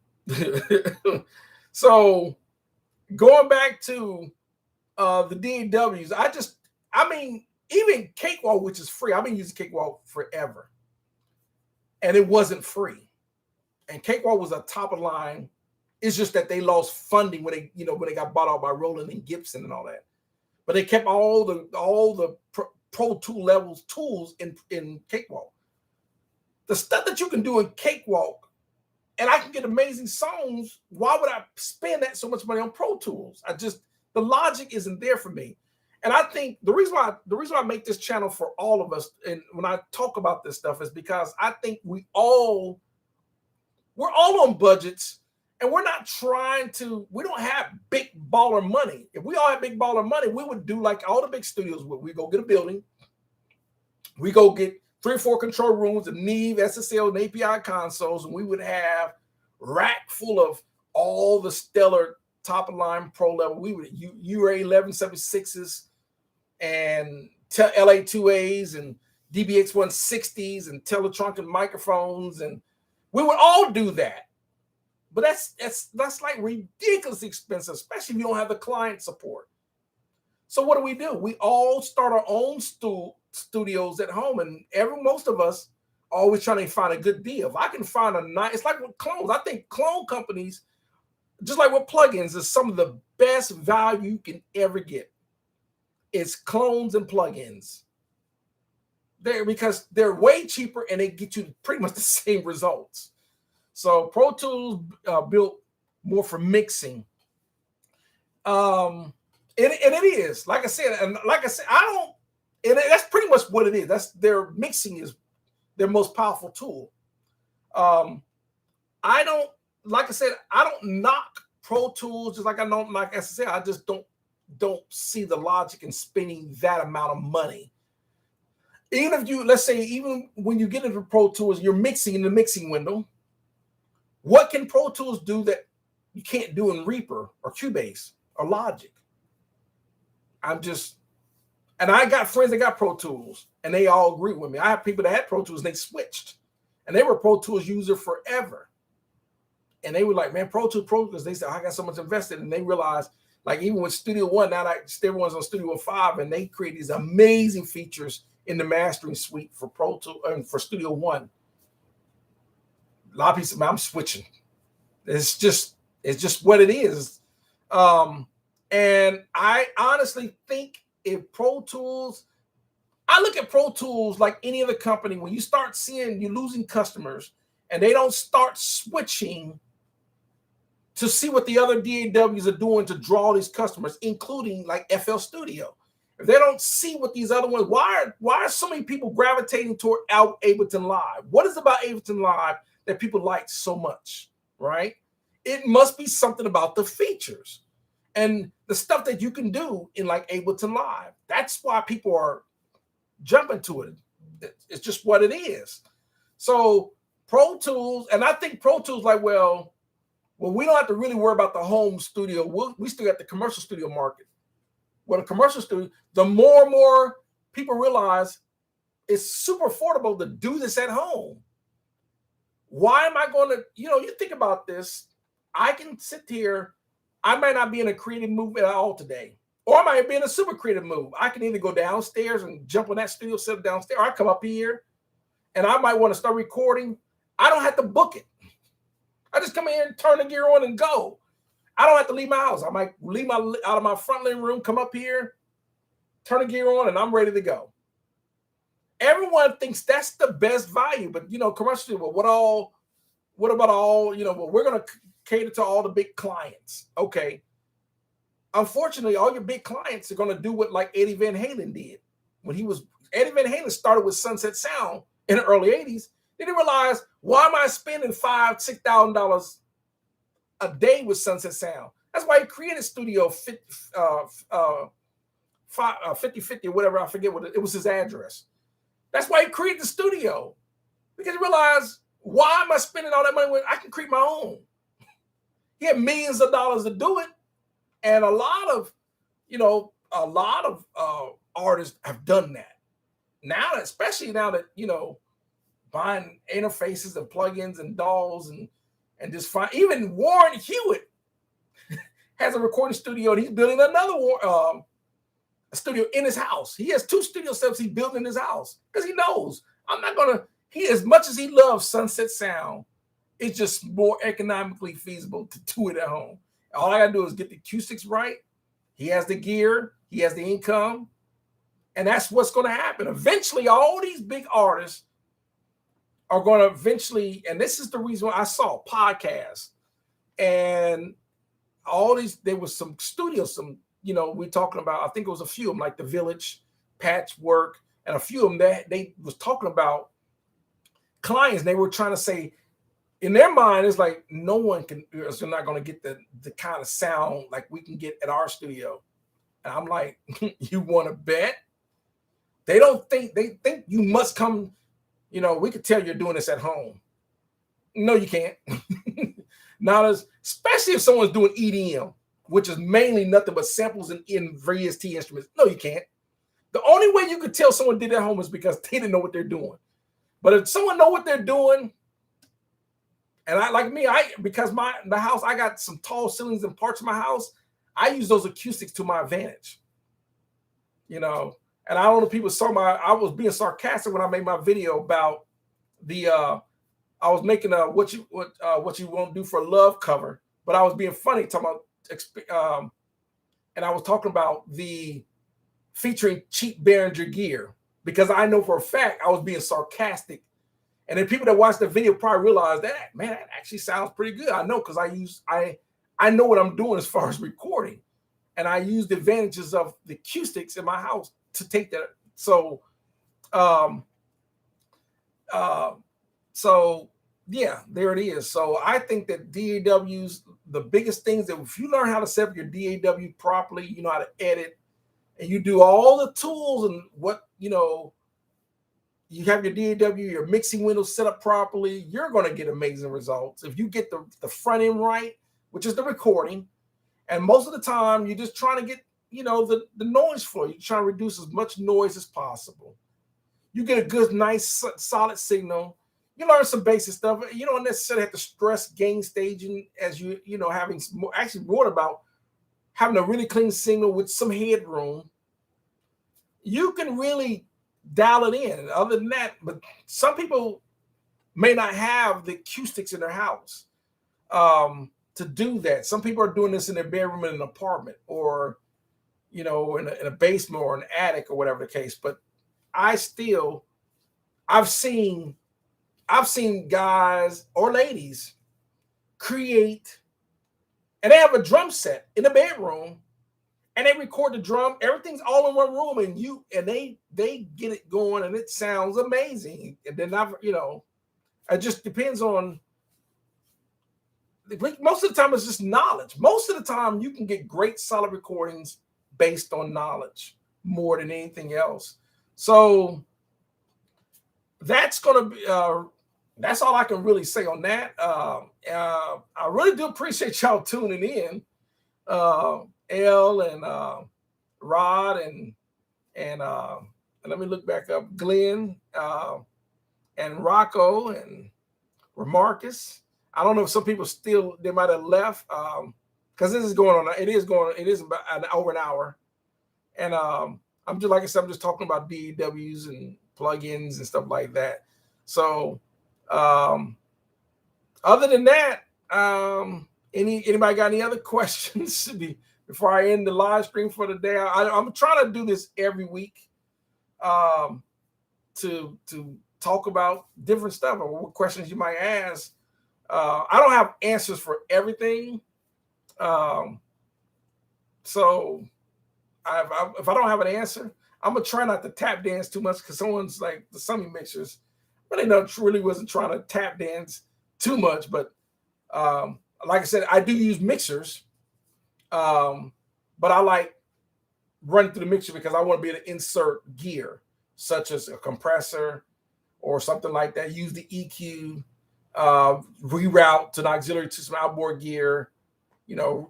going back to the DAWs, even Cakewalk, which is free, I've been using Cakewalk forever. and it wasn't free. And Cakewalk was a top of line. It's just that they lost funding when they got bought out by Roland and Gibson and all that. But they kept all the Pro Tool levels tools in Cakewalk. The stuff that you can do in Cakewalk, and I can get amazing songs. Why would I spend that so much money on Pro Tools? The logic isn't there for me. And I think the reason why I make this channel for all of us, and when I talk about this stuff, is because I think we're all on budgets, and we don't have big baller money. If we all had big baller money, we would do like all the big studios would. We go get a building, we go get 3 or 4 control rooms, and Neve, SSL, and API consoles, and we would have rack full of all the stellar top of line pro level. We would URA 1176s and LA2As and DBX 160s and Teletronic microphones, and we would all do that. But that's like ridiculously expensive, especially if you don't have the client support. So what do? We all start our own studios at home, and most of us are always trying to find a good deal. If I can find it's like with clones. I think clone companies, just like with plugins, is some of the best value you can ever get. It's clones and plugins. Because they're way cheaper and they get you pretty much the same results. So Pro Tools built more for mixing. And it is, like I said, that's pretty much what it is. That's their mixing is their most powerful tool. I don't knock Pro Tools, just like I don't knock SSL. I just don't see the logic in spending that amount of money. Even when you get into Pro Tools, you're mixing in the mixing window. What can Pro Tools do that you can't do in Reaper or Cubase or Logic? And I got friends that got Pro Tools, and they all agree with me. I have people that had Pro Tools, and they switched, and they were Pro Tools user forever. And they were like, man, Pro Tools, they said, I got so much invested, and they realized, like, even with Studio One, now that everyone's on Studio 5, and they create these amazing features in the mastering suite for Pro Tools and for Studio One. A lot of people say, man, I'm switching. It's just what it is. And I honestly think if Pro Tools, I look at Pro Tools like any other company. When you start seeing you're losing customers and they don't start switching to see what the other DAWs are doing to draw these customers, including like FL Studio. If they don't see what these other ones, why are so many people gravitating toward Ableton Live? What is about Ableton Live that people like so much, right? It must be something about the features and the stuff that you can do in like Ableton Live. That's why people are jumping to it. It's just what it is. So Pro Tools, and I think Pro Tools like, well, we don't have to really worry about the home studio. We still got the commercial studio market. Well, the commercial studio, the more and more people realize it's super affordable to do this at home. Why am I going to, you think about this. I can sit here. I might not be in a creative mood at all today, or I might be in a super creative mood. I can either go downstairs and jump on that studio set downstairs, or I come up here and I might want to start recording. I don't have to book it. I just come in and turn the gear on and go. I don't have to leave my house. I might leave out of my front living room, come up here, turn the gear on, and I'm ready to go. Everyone thinks that's the best value, but commercially, well, what about all, well, we're gonna cater to all the big clients. Okay. Unfortunately, all your big clients are gonna do what like Eddie Van Halen did. Eddie Van Halen started with Sunset Sound in the early 80s. They didn't realize, why am I spending $5,000-$6,000 a day with Sunset Sound? That's why he created Studio 5050, whatever, I forget what it was, his address. That's why he created the studio, because he realized, why am I spending all that money when I can create my own? He had millions of dollars to do it, and a lot of artists have done that. Now, especially now that buying interfaces and plugins and DAWs and just fine. Even Warren Hewitt has a recording studio, and he's building another studio in his house. He has 2 studio setups he built in his house because he knows I'm not gonna as much as he loves Sunset Sound, it's just more economically feasible to do it at home. All I gotta do is get the acoustics right. He has the gear, he has the income, and that's what's going to happen. Eventually, all these big artists are going to eventually, and this is the reason why I saw podcasts and all these. There was some studios, we're talking about. I think it was a few of them, like The Village, Patchwork, and a few of them that they was talking about clients. They were trying to say, in their mind, it's like no one can. They're not going to get the kind of sound like we can get at our studio. And I'm like, you want to bet? They think you must come. We could tell you're doing this at home. No, you can't. Not especially if someone's doing EDM, which is mainly nothing but samples in various T instruments. No, you can't. The only way you could tell someone did it at home is because they didn't know what they're doing. But if someone know what they're doing, and because the house, I got some tall ceilings in parts of my house, I use those acoustics to my advantage. And I don't know if people saw I was being sarcastic when I made my video about I was making a what you won't do for love cover, but I was being funny talking about and I was talking about the featuring cheap Behringer gear, because I know for a fact I was being sarcastic. And then people that watch the video probably realize that, man, that actually sounds pretty good. I know, because I know what I'm doing as far as recording, and I use the advantages of the acoustics in my house to take that. So yeah, there it is. So I think that DAWs, the biggest things that if you learn how to set up your DAW properly, you know how to edit, and you do all the tools and you have your DAW, your mixing window set up properly, you're going to get amazing results. If you get the front end right, which is the recording, and most of the time you're just trying to get, the noise floor. You're trying to reduce as much noise as possible. You get a good, nice, solid signal. You learn some basic stuff. You don't necessarily have to stress gain staging as having more, actually more about having a really clean signal with some headroom. You can really dial it in. Other than that, but some people may not have the acoustics in their house to do that. Some people are doing this in their bedroom in an apartment, or in a basement or an attic or whatever the case. But I've seen guys or ladies create, and they have a drum set in the bedroom, and they record the drum. Everything's all in one room, and they get it going, and it sounds amazing. And then it just depends on. Most of the time, it's just knowledge. Most of the time, you can get great solid recordings based on knowledge more than anything else. So that's gonna be. That's all I can really say on that. I really do appreciate y'all tuning in. L and Rod and let me look back up, Glenn and Rocco and Remarcus. I don't know if some people they might have left because this is going on. It is about over an hour, and I'm just, like I said, I'm just talking about DAWs and plugins and stuff like that. So other than that, anybody got any other questions before I end the live stream for the day? I'm trying to do this every week to talk about different stuff or what questions you might ask. I don't have answers for everything. So if I don't have an answer, I'm going to try not to tap dance too much, because someone's like, the Summit Mixers really wasn't trying to tap dance too much. But like I said, I do use mixers, but I like running through the mixer because I want to be able to insert gear, such as a compressor or something like that. Use the EQ, reroute to an auxiliary to some outboard gear,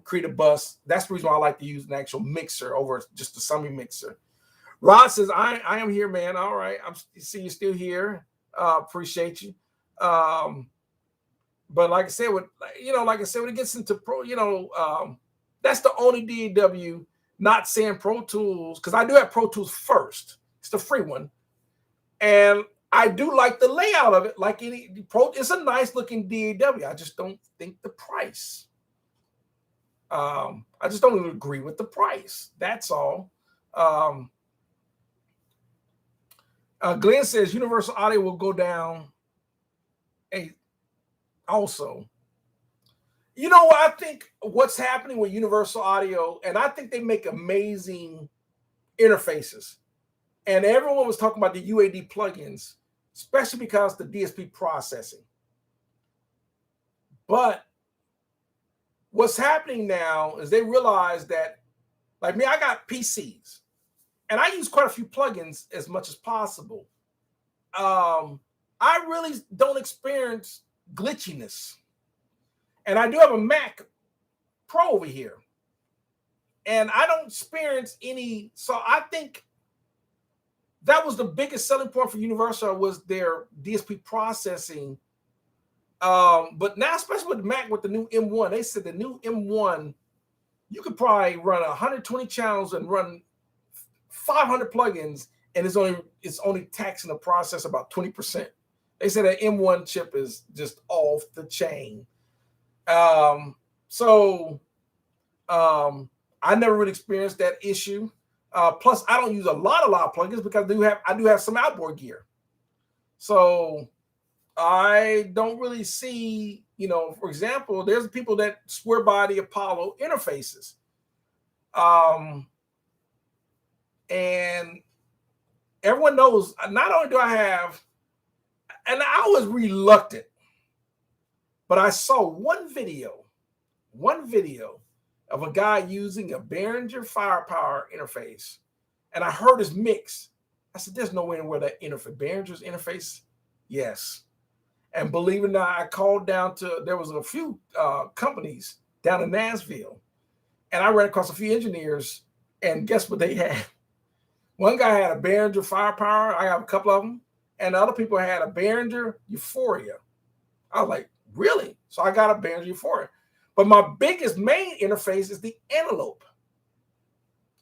create a bus. That's the reason why I like to use an actual mixer over just the Summit Mixer. Rod says, I am here, man. All right. See you still here. Appreciate you. But like I said, when it gets into pro, that's the only DAW, not saying Pro Tools, because I do have Pro Tools first. It's the free one. And I do like the layout of it. Like it's a nice looking DAW. I just don't think the price. I just don't agree with the price. That's all. Glenn says Universal Audio will go down. Also, you know what I think what's happening with Universal Audio, and I think they make amazing interfaces. And everyone was talking about the UAD plugins, especially because the DSP processing. But what's happening now is they realize that, like me, I got PCs, and I use quite a few plugins as much as possible. I really don't experience glitchiness. And I do have a Mac Pro over here, and I don't experience any. So I think that was the biggest selling point for Universal was their DSP processing. But now, especially with the Mac with the new M1, they said the new M1, you could probably run 120 channels and run 500 plugins, and it's only taxing the process about 20%. They said that M1 chip is just off the chain. I never really experienced that issue. Plus, I don't use a lot of plugins because I do have some outboard gear. So I don't really see, for example, there's people that swear by the Apollo interfaces. And everyone knows, not only do I have, and I was reluctant, but I saw one video of a guy using a Behringer Firepower interface, and I heard his mix. I said, there's no way in where that interface, Behringer's interface, yes. And believe it or not, I called down to, there was a few companies down in Nashville, and I ran across a few engineers, and guess what they had? One guy had a Behringer Firepower, I have a couple of them, and the other people had a Behringer Euphoria. I was like, really? So I got a Behringer Euphoria. But my biggest main interface is the Antelope.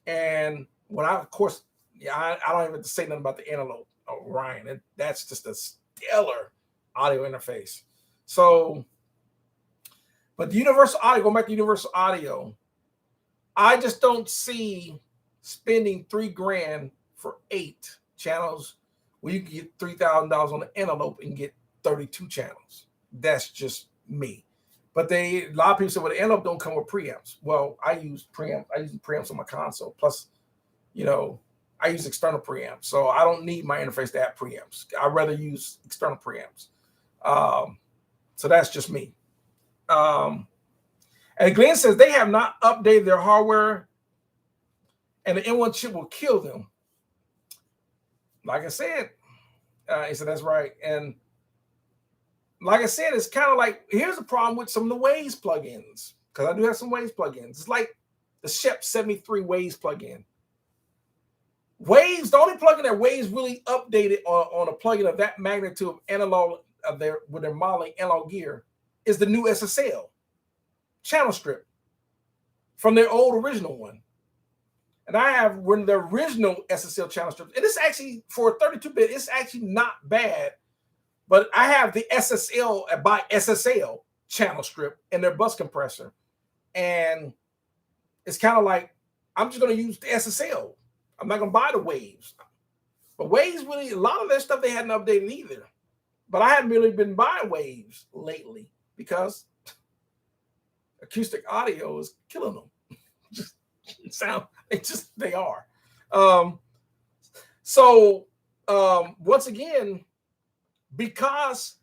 And when I don't even have to say nothing about the Antelope, Ryan. That's just a stellar audio interface. So, but the Universal Audio, going back to Universal Audio, I just don't see spending $3,000 for 8 channels where you can get $3,000 on the Antelope and get 32 channels. That's just me. But a lot of people say, well, the Antelope don't come with preamps. Well, I use preamps on my console. Plus, I use external preamps. So I don't need my interface to have preamps. I'd rather use external preamps. So that's just me. And Glenn says they have not updated their hardware and the M1 chip will kill them. Like I said, he said, that's right. And like I said, it's kind of like, here's the problem with some of the Waves plugins, because I do have some Waves plugins. It's like the Shep 73 Waves plugin. Waves, the only plugin that Waves really updated on a plugin of that magnitude of analog with their modeling analog gear is the new SSL channel strip from their old original one. And I have one of the original SSL channel strips. And it's actually, for a 32-bit, it's actually not bad. But I have the SSL by SSL channel strip in their bus compressor. And it's kind of like, I'm just going to use the SSL. I'm not going to buy the Waves. But Waves really, a lot of their stuff they hadn't updated either. But I haven't really been buying Waves lately because acoustic audio is killing them. They are. Once again, because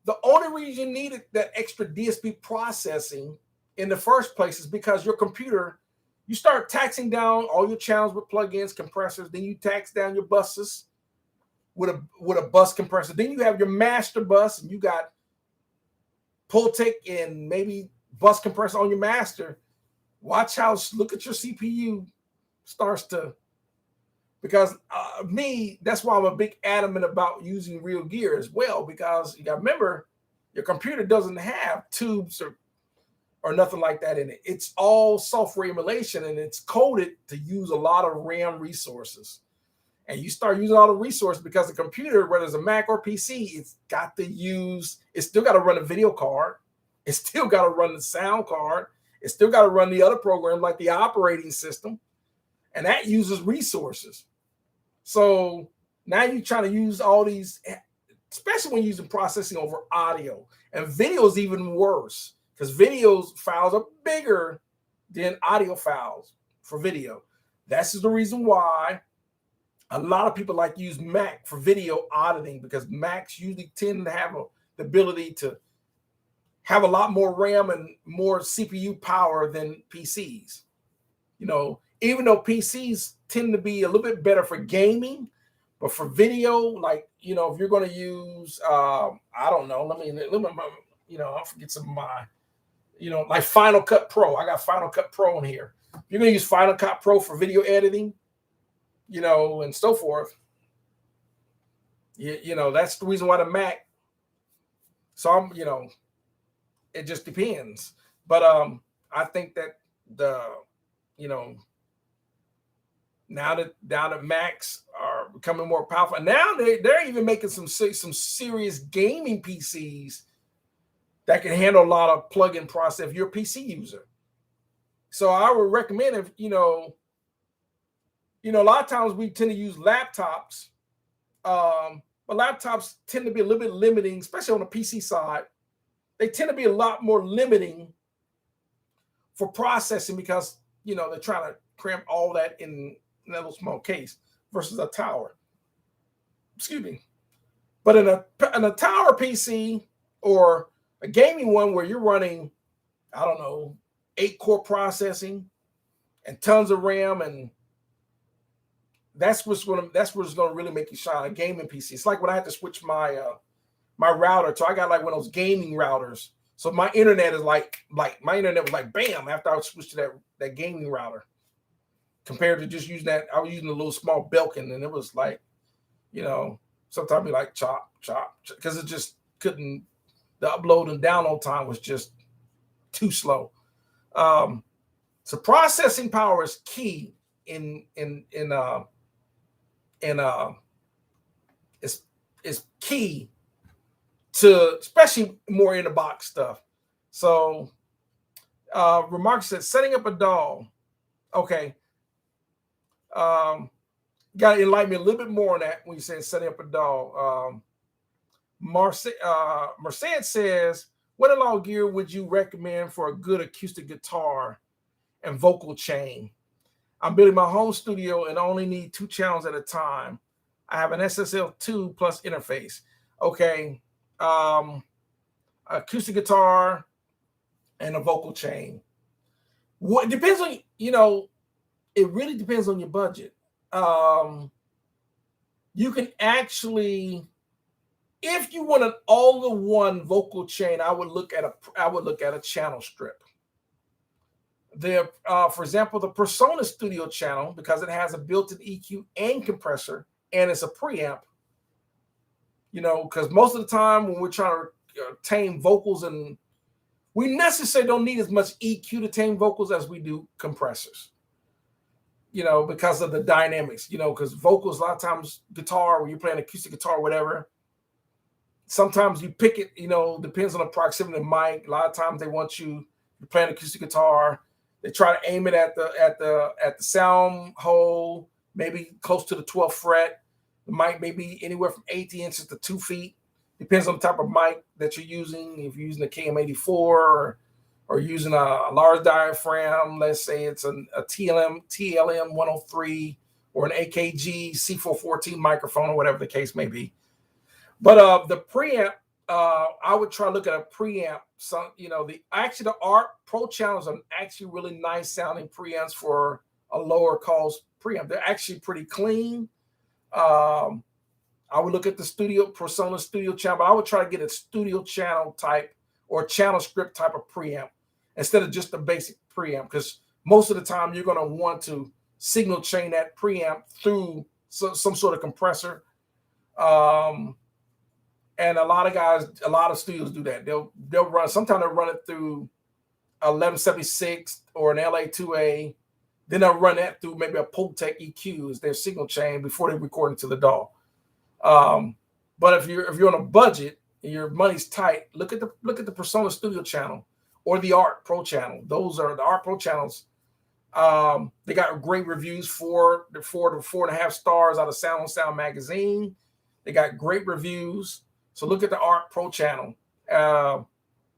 the only reason you needed that extra DSP processing in the first place is because your computer, you start taxing down all your channels with plugins, compressors, then you tax down your buses with a bus compressor. Then you have your master bus and you got Pultec and maybe bus compressor on your master. Watch how, look at your CPU starts to, because that's why I'm a big adamant about using real gear as well, because you got to remember, your computer doesn't have tubes or nothing like that in it. It's all software emulation and it's coded to use a lot of RAM resources. and you start using all the resources, because the computer, whether it's a Mac or PC, it's still got to run a video card. It's still got to run the sound card. It's still got to run the other programs like the operating system. And that uses resources. So now you're trying to use all these, especially when using processing over audio. And video is even worse, because videos files are bigger than audio files for video. That's the reason why a lot of people like to use Mac for video auditing, because Macs usually tend to have the ability to have a lot more RAM and more CPU power than PCs. Even though PCs tend to be a little bit better for gaming, but for video, like, if you're going to use, I don't know, let me, I'll forget some of my, like Final Cut Pro. I got Final Cut Pro in here. If you're going to use Final Cut Pro for video editing, and so forth, that's the reason why the Mac. So it just depends. But I think that now that Macs are becoming more powerful, and now they're even making some serious gaming PCs that can handle a lot of plug-in process if you're a PC user. So I would recommend, if a lot of times we tend to use laptops, but laptops tend to be a little bit limiting, especially on the PC side. They tend to be a lot more limiting for processing, because they're trying to cram all that in that little small case versus a tower. Excuse me. But in a tower PC or a gaming one where you're running, I don't know, 8-core processing and tons of RAM, and that's what's going to really make you shine. A gaming PC. It's like when I had to switch my router. So I got like one of those gaming routers. So my internet is like my internet was like bam after I switched to that gaming router, compared to just using that. I was using a little small Belkin, and it was like, sometimes be like chop, because it just couldn't. The upload and download time was just too slow. So processing power is key is key to, especially more in the box stuff. So Remark said, setting up a DAW. Okay. Got to enlighten me a little bit more on that when you say setting up a DAW. Mercedes says, what analog gear would you recommend for a good acoustic guitar and vocal chain? I'm building my home studio and only need 2 channels at a time. I have an SSL2 plus interface. Okay. Acoustic guitar and a vocal chain. What depends on, it really depends on your budget. You can actually, if you want an all-in-one vocal chain, I would look at a channel strip. For example, the Persona Studio channel, because it has a built-in EQ and compressor, and it's a preamp. Because most of the time when we're trying to tame vocals, and we necessarily don't need as much EQ to tame vocals as we do compressors. Because of the dynamics. Because vocals, a lot of times, guitar, when you're playing acoustic guitar or whatever, sometimes you pick it, depends on the proximity of the mic. A lot of times they want you're playing acoustic guitar. They try to aim it at the sound hole, maybe close to the 12th fret. The mic may be anywhere from 18 inches to 2 feet. Depends on the type of mic that you're using. If you're using a KM84 or using a large diaphragm, let's say it's a TLM 103 or an AKG C414 microphone or whatever the case may be. But the preamp, I would try to look at a preamp. So, the ARC Pro channels are actually really nice sounding preamps for a lower cost preamp. They're actually pretty clean. I would look at the Persona Studio channel, but I would try to get a studio channel type or channel script type of preamp instead of just the basic preamp, because most of the time you're going to want to signal chain that preamp through some sort of compressor. And a lot of studios do that. They'll run, sometimes they'll run it through 1176 or an LA2A Then they'll run that through maybe a Poltech EQ as their signal chain before they record into the DAW. But if you're on a budget and your money's tight, look at the Persona Studio channel or the Art Pro channel. Those are the Art Pro channels. They got great reviews, 4 to 4.5 stars out of Sound on Sound magazine. They got great reviews. So look at the Art Pro channel.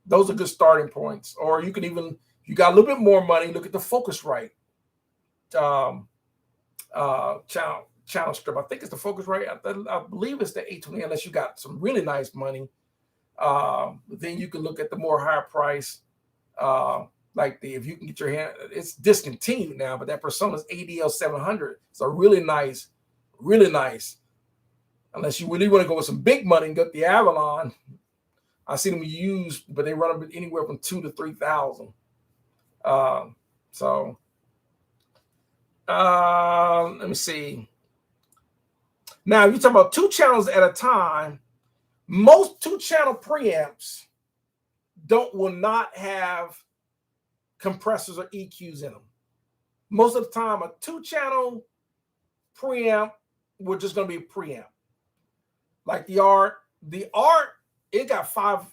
Those are good starting points. Or you can even, if you got a little bit more money, look at the Focusrite channel strip. I think it's the Focusrite. I believe it's the 820, unless you got some really nice money. Then you can look at the more higher price, like if you can get your hand, it's discontinued now, but that Persona's ADL 700 is a really nice, unless you really want to go with some big money and get the Avalon. I see them used, but they run them anywhere from $2,000 to $3,000. Let me see. Now, if you're talking about 2 channels at a time, most 2-channel preamps will not have compressors or EQs in them. Most of the time, a 2-channel preamp, we're just going to be a preamp. Like the Art, it got 5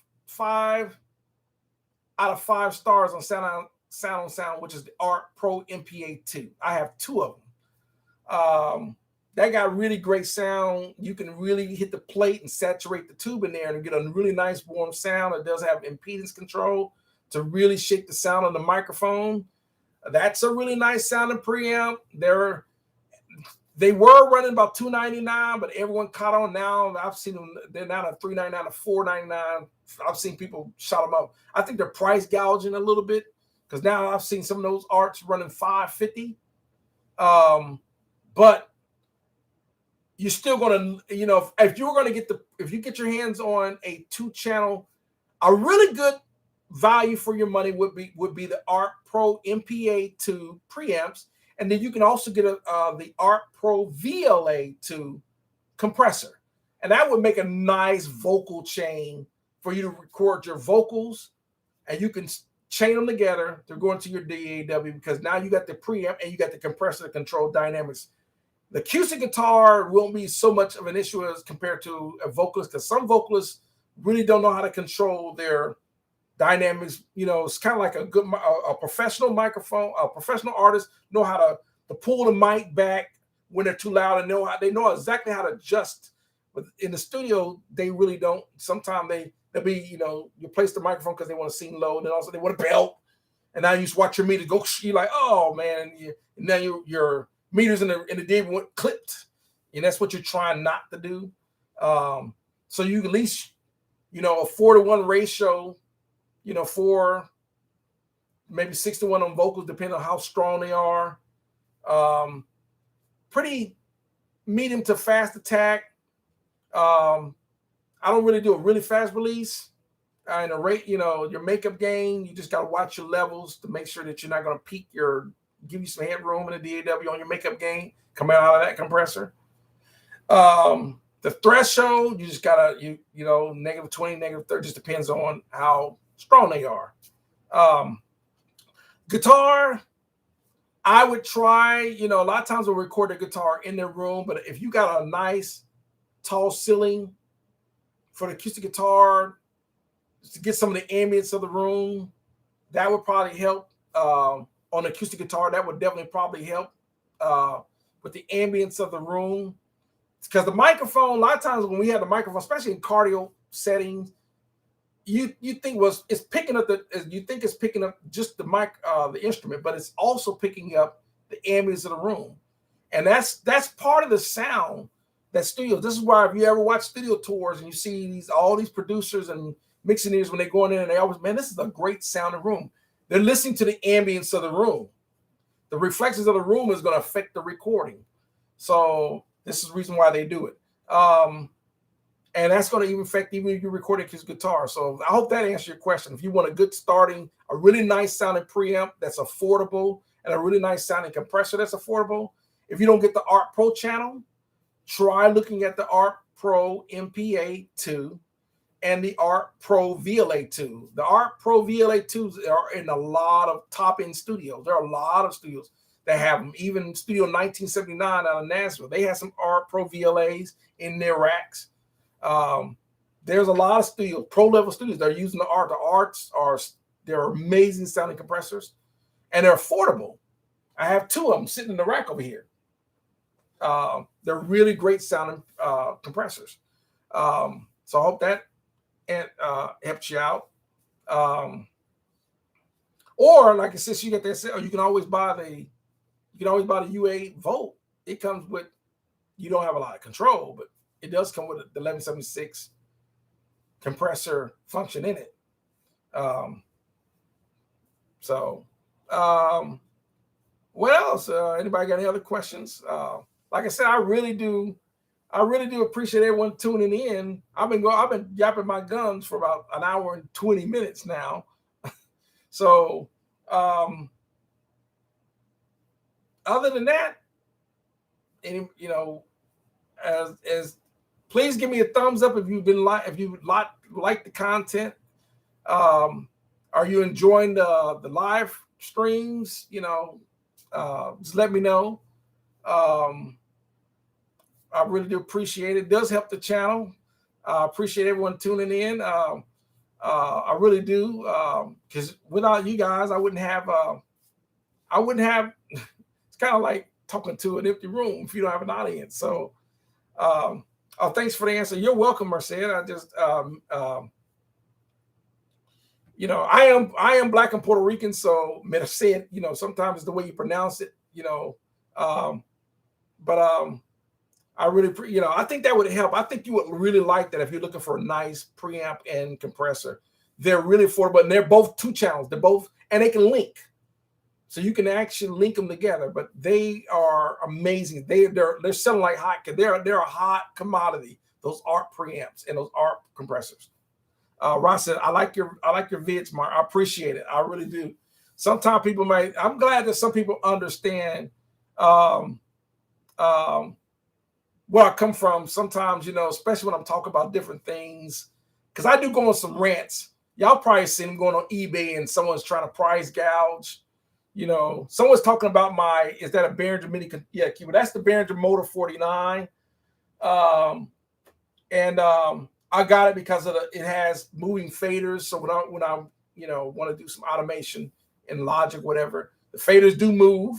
out of 5 stars on Sound on Sound, which is the Art Pro MPA 2. I have 2 of them. That got really great sound. You can really hit the plate and saturate the tube in there and get a really nice warm sound. It does have impedance control to really shake the sound on the microphone. That's a really nice sounding preamp. They were running about $299, but everyone caught on now. I've seen them, they're now at $399 to $499. I've seen people shout them up. I think they're price gouging a little bit, because now I've seen some of those Arts running $550. But you're still going to, if you get your hands on a 2-channel, a really good value for your money would be the Art Pro MPA 2 preamps. And then you can also get the Art Pro VLA 2 compressor. And that would make a nice vocal chain for you to record your vocals. And you can chain them together to go into your DAW, because now you got the preamp and you got the compressor to control dynamics. The acoustic guitar won't be so much of an issue as compared to a vocalist, because some vocalists really don't know how to control their dynamics. It's kind of like a professional microphone. A professional artist know how to pull the mic back when they're too loud, and they know exactly how to adjust. But in the studio, they really don't. Sometimes they'll be, you place the microphone because they want to sing low, and then also they want to belt. And now you just watch your meter go. You're like, oh man, and now your meters in the DAW went clipped, and that's what you're trying not to do. So you at least, a 4-to-1 ratio, for maybe 6-to-1 on vocals, depending on how strong they are. Pretty medium to fast attack. I don't really do a really fast release. And a rate, your makeup gain, you just got to watch your levels to make sure that you're not going to give you some headroom in the DAW on your makeup gain coming out of that compressor. The threshold, you just gotta, -20, -30, just depends on how strong they are. Guitar, I would try, a lot of times we'll record the guitar in the room, but if you got a nice tall ceiling for the acoustic guitar, just to get some of the ambience of the room, that would probably help. On the acoustic guitar, that would definitely probably help with the ambience of the room. Because the microphone, a lot of times when we have the microphone, especially in cardio settings, you think it's picking up it's picking up just the mic, the instrument, but it's also picking up the ambience of the room, and that's part of the sound that studios. This is why if you ever watch studio tours and you see all these producers and mixing when they go in there and they always, man, this is a great sounding room. They're listening to the ambience of the room. The reflections of the room is going to affect the recording. So this is the reason why they do it. And that's going to even affect even if you're recording his guitar. So I hope that answers your question. If you want a really nice sounding preamp that's affordable, and a really nice sounding compressor that's affordable, if you don't get the Art Pro channel, try looking at the Art Pro MPA 2 and the Art Pro VLA 2. The Art Pro VLA 2s are in a lot of top-end studios. There are a lot of studios. that have them. Even Studio 1979 out of Nashville, they have some Art Pro VLAs in their racks. There's a lot of studios, pro level studios, that are using the Art. The Arts they're amazing sounding compressors, and they're affordable. I have 2 of them sitting in the rack over here. They're really great sounding compressors. So I hope that helps you out. Or like I said, you get that. You can always buy the U8 Volt. It comes with, you don't have a lot of control, but it does come with the 1176 compressor function in it. What else? Anybody got any other questions? Like I said, I really do appreciate everyone tuning in. I've been yapping my guns for about an hour and 20 minutes now. So, other than that, as please give me a thumbs up if you like the content. Are you enjoying the live streams? Just let me know. I really do appreciate it. It does help the channel. I appreciate everyone tuning in. I really do, because without you guys, I wouldn't have. It's kind of like talking to an empty room if you don't have an audience. So, thanks for the answer. You're welcome, Merced. I just, I am Black and Puerto Rican, so Merced, sometimes the way you pronounce it, I really, I think that would help. I think you would really like that if you're looking for a nice preamp and compressor. They're really affordable, and they're both 2 channels. They're both, and they can link, so you can actually link them together. But they are amazing. They're selling like hot. They're a hot commodity. Those Art preamps and those Art compressors. Ross said, I like your vids, Mark. I appreciate it. I really do. Sometimes people I'm glad that some people understand where I come from. Sometimes, especially when I'm talking about different things, because I do go on some rants. Y'all probably seen them going on eBay and someone's trying to price gouge. Someone's talking about is that a Behringer Mini? Yeah, keyboard. That's the Behringer Motor 49. I got it because it has moving faders. So when I want to do some automation in Logic, whatever, the faders do move.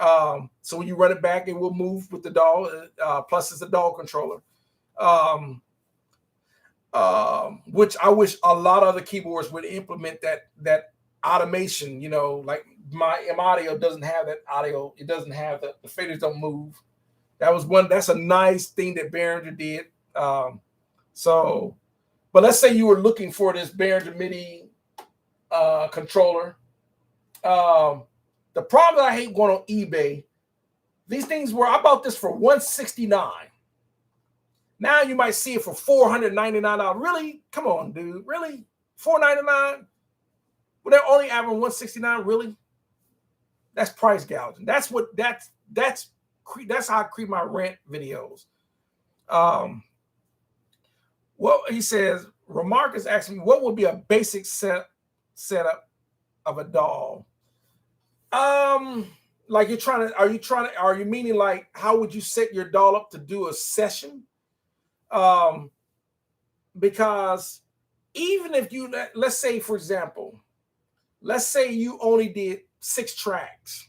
So when you run it back, it will move with the DAW. Plus, it's a DAW controller, which I wish a lot of other keyboards would implement that automation. Like my M-Audio doesn't have that audio. It doesn't have the faders don't move. That's a nice thing that Behringer did. But let's say you were looking for this Behringer MIDI controller. The problem that I hate going on eBay, these things I bought this for $169. Now you might see it for $499. Really? Come on, dude. Really? $499? Well, they're only averaging $169. Really? That's price gouging. That's how I create my rent videos. Well, he says, Remark is asking me, what would be a basic setup of a DAW? Like are you meaning like how would you set your DAW up to do a session? Because even if let's say, for example, you only did 6 tracks,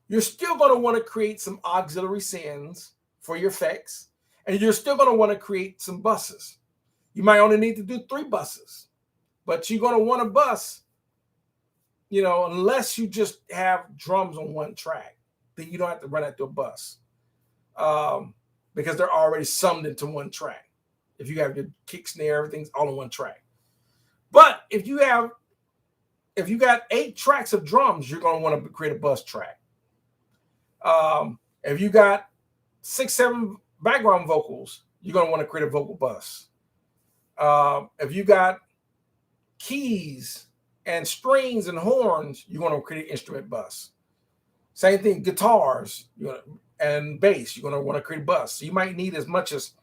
you're still going to want to create some auxiliary sends for your effects, and you're still going to want to create some buses. You might only need to do 3 buses, but you're going to want to bus, unless you just have drums on one track, then you don't have to run that through a bus, because they're already summed into one track. If you have your kick, snare, everything's all on one track. But if you got 8 tracks of drums, you're going to want to create a bus track. If you got 6, 7 background vocals, you're going to want to create a vocal bus. If you got keys and strings and horns, you're going to create an instrument bus. Same thing, guitars and bass, you're going to want to create a bus. So you might need as much as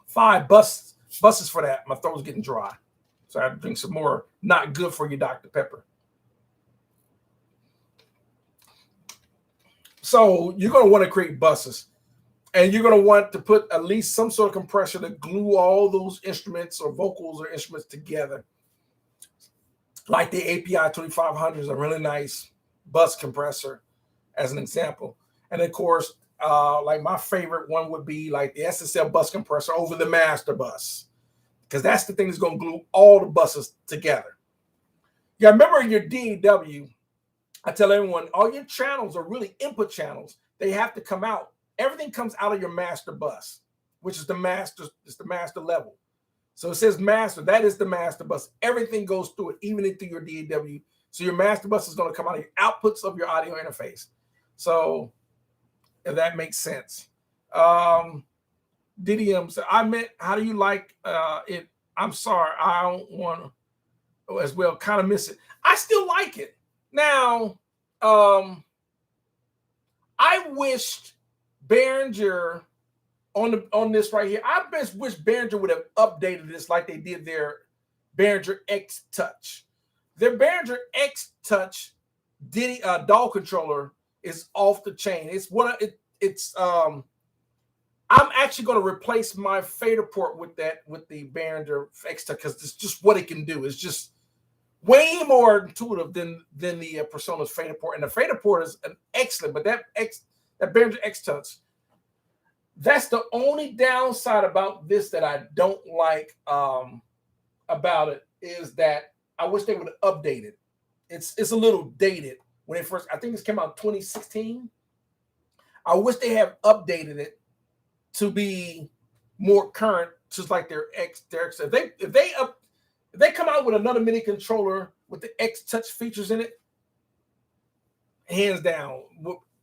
5 buses for that. My throat's getting dry, so I have to drink some more not good for you Dr. Pepper. So you're going to want to create buses, and you're going to want to put at least some sort of compressor to glue all those instruments or vocals or instruments together. Like the API 2500 is a really nice bus compressor, as an example. And of course, like my favorite one would be like the SSL bus compressor over the master bus, because that's the thing that's going to glue all the buses together. Yeah, remember in your DAW, I tell everyone, all your channels are really input channels. They have to come out. Everything comes out of your master bus, which is the master level. So it says master, that is the master bus. Everything goes through it, even through your DAW. So your master bus is going to come out of your outputs of your audio interface. So if that makes sense. DDM said, I meant, how do you like it? I'm sorry, I don't want to as well, kind of miss it. I still like it. Now, I wished Behringer on this right here. I best wish Behringer would have updated this like they did their Behringer X Touch. Their Behringer X Touch DAW controller is off the chain. It's I'm actually going to replace my fader port with the Behringer X Touch, because it's just what it can do. It's just way more intuitive than the Persona's fader port, and the fader port is an excellent. But that Behringer X Touch, that's the only downside about this that I don't like about it, is that I wish they would have updated. It's a little dated when it first. I think this came out in 2016. I wish they have updated it to be more current, just like their X. If they come out with another MIDI controller with the X Touch features in it, hands down,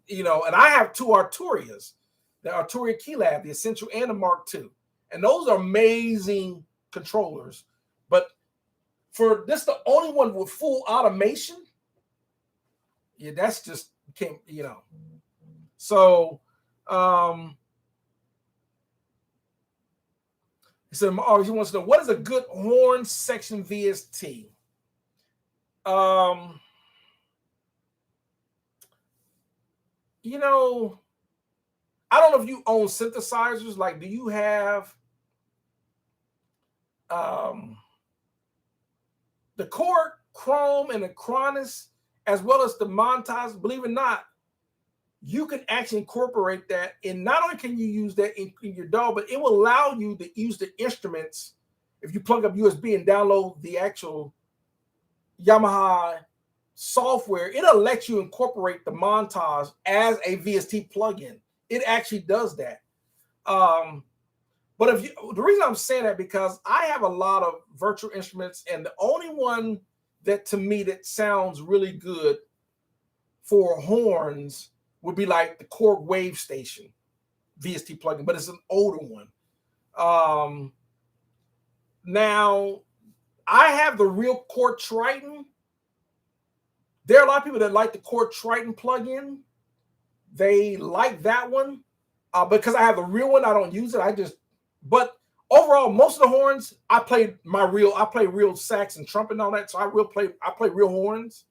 and I have two Arturias, the Arturia Keylab, the Essential and the Mark II, and those are amazing controllers. But for this, the only one with full automation, yeah, that's just can't, So, he said, he wants to know, what is a good horn section VST? I don't know if you own synthesizers. Like, do you have the Chord Chrome and the Chronis, as well as the Montage? Believe it or not, you can actually incorporate that in. Not only can you use that in your DAW, but it will allow you to use the instruments. If you plug up USB and download the actual Yamaha software, it'll let you incorporate the Montage as a VST plugin. It actually does that. But the reason I'm saying that, because I have a lot of virtual instruments, and the only one that to me that sounds really good for horns would be like the Korg Wave Station VST plugin, but it's an older one. Now, I have the real Korg Triton. There are a lot of people that like the Korg Triton plugin. They like that one. Because I have the real one, I don't use it. But overall, most of the horns, I play real sax and trumpet and all that. So I play real horns.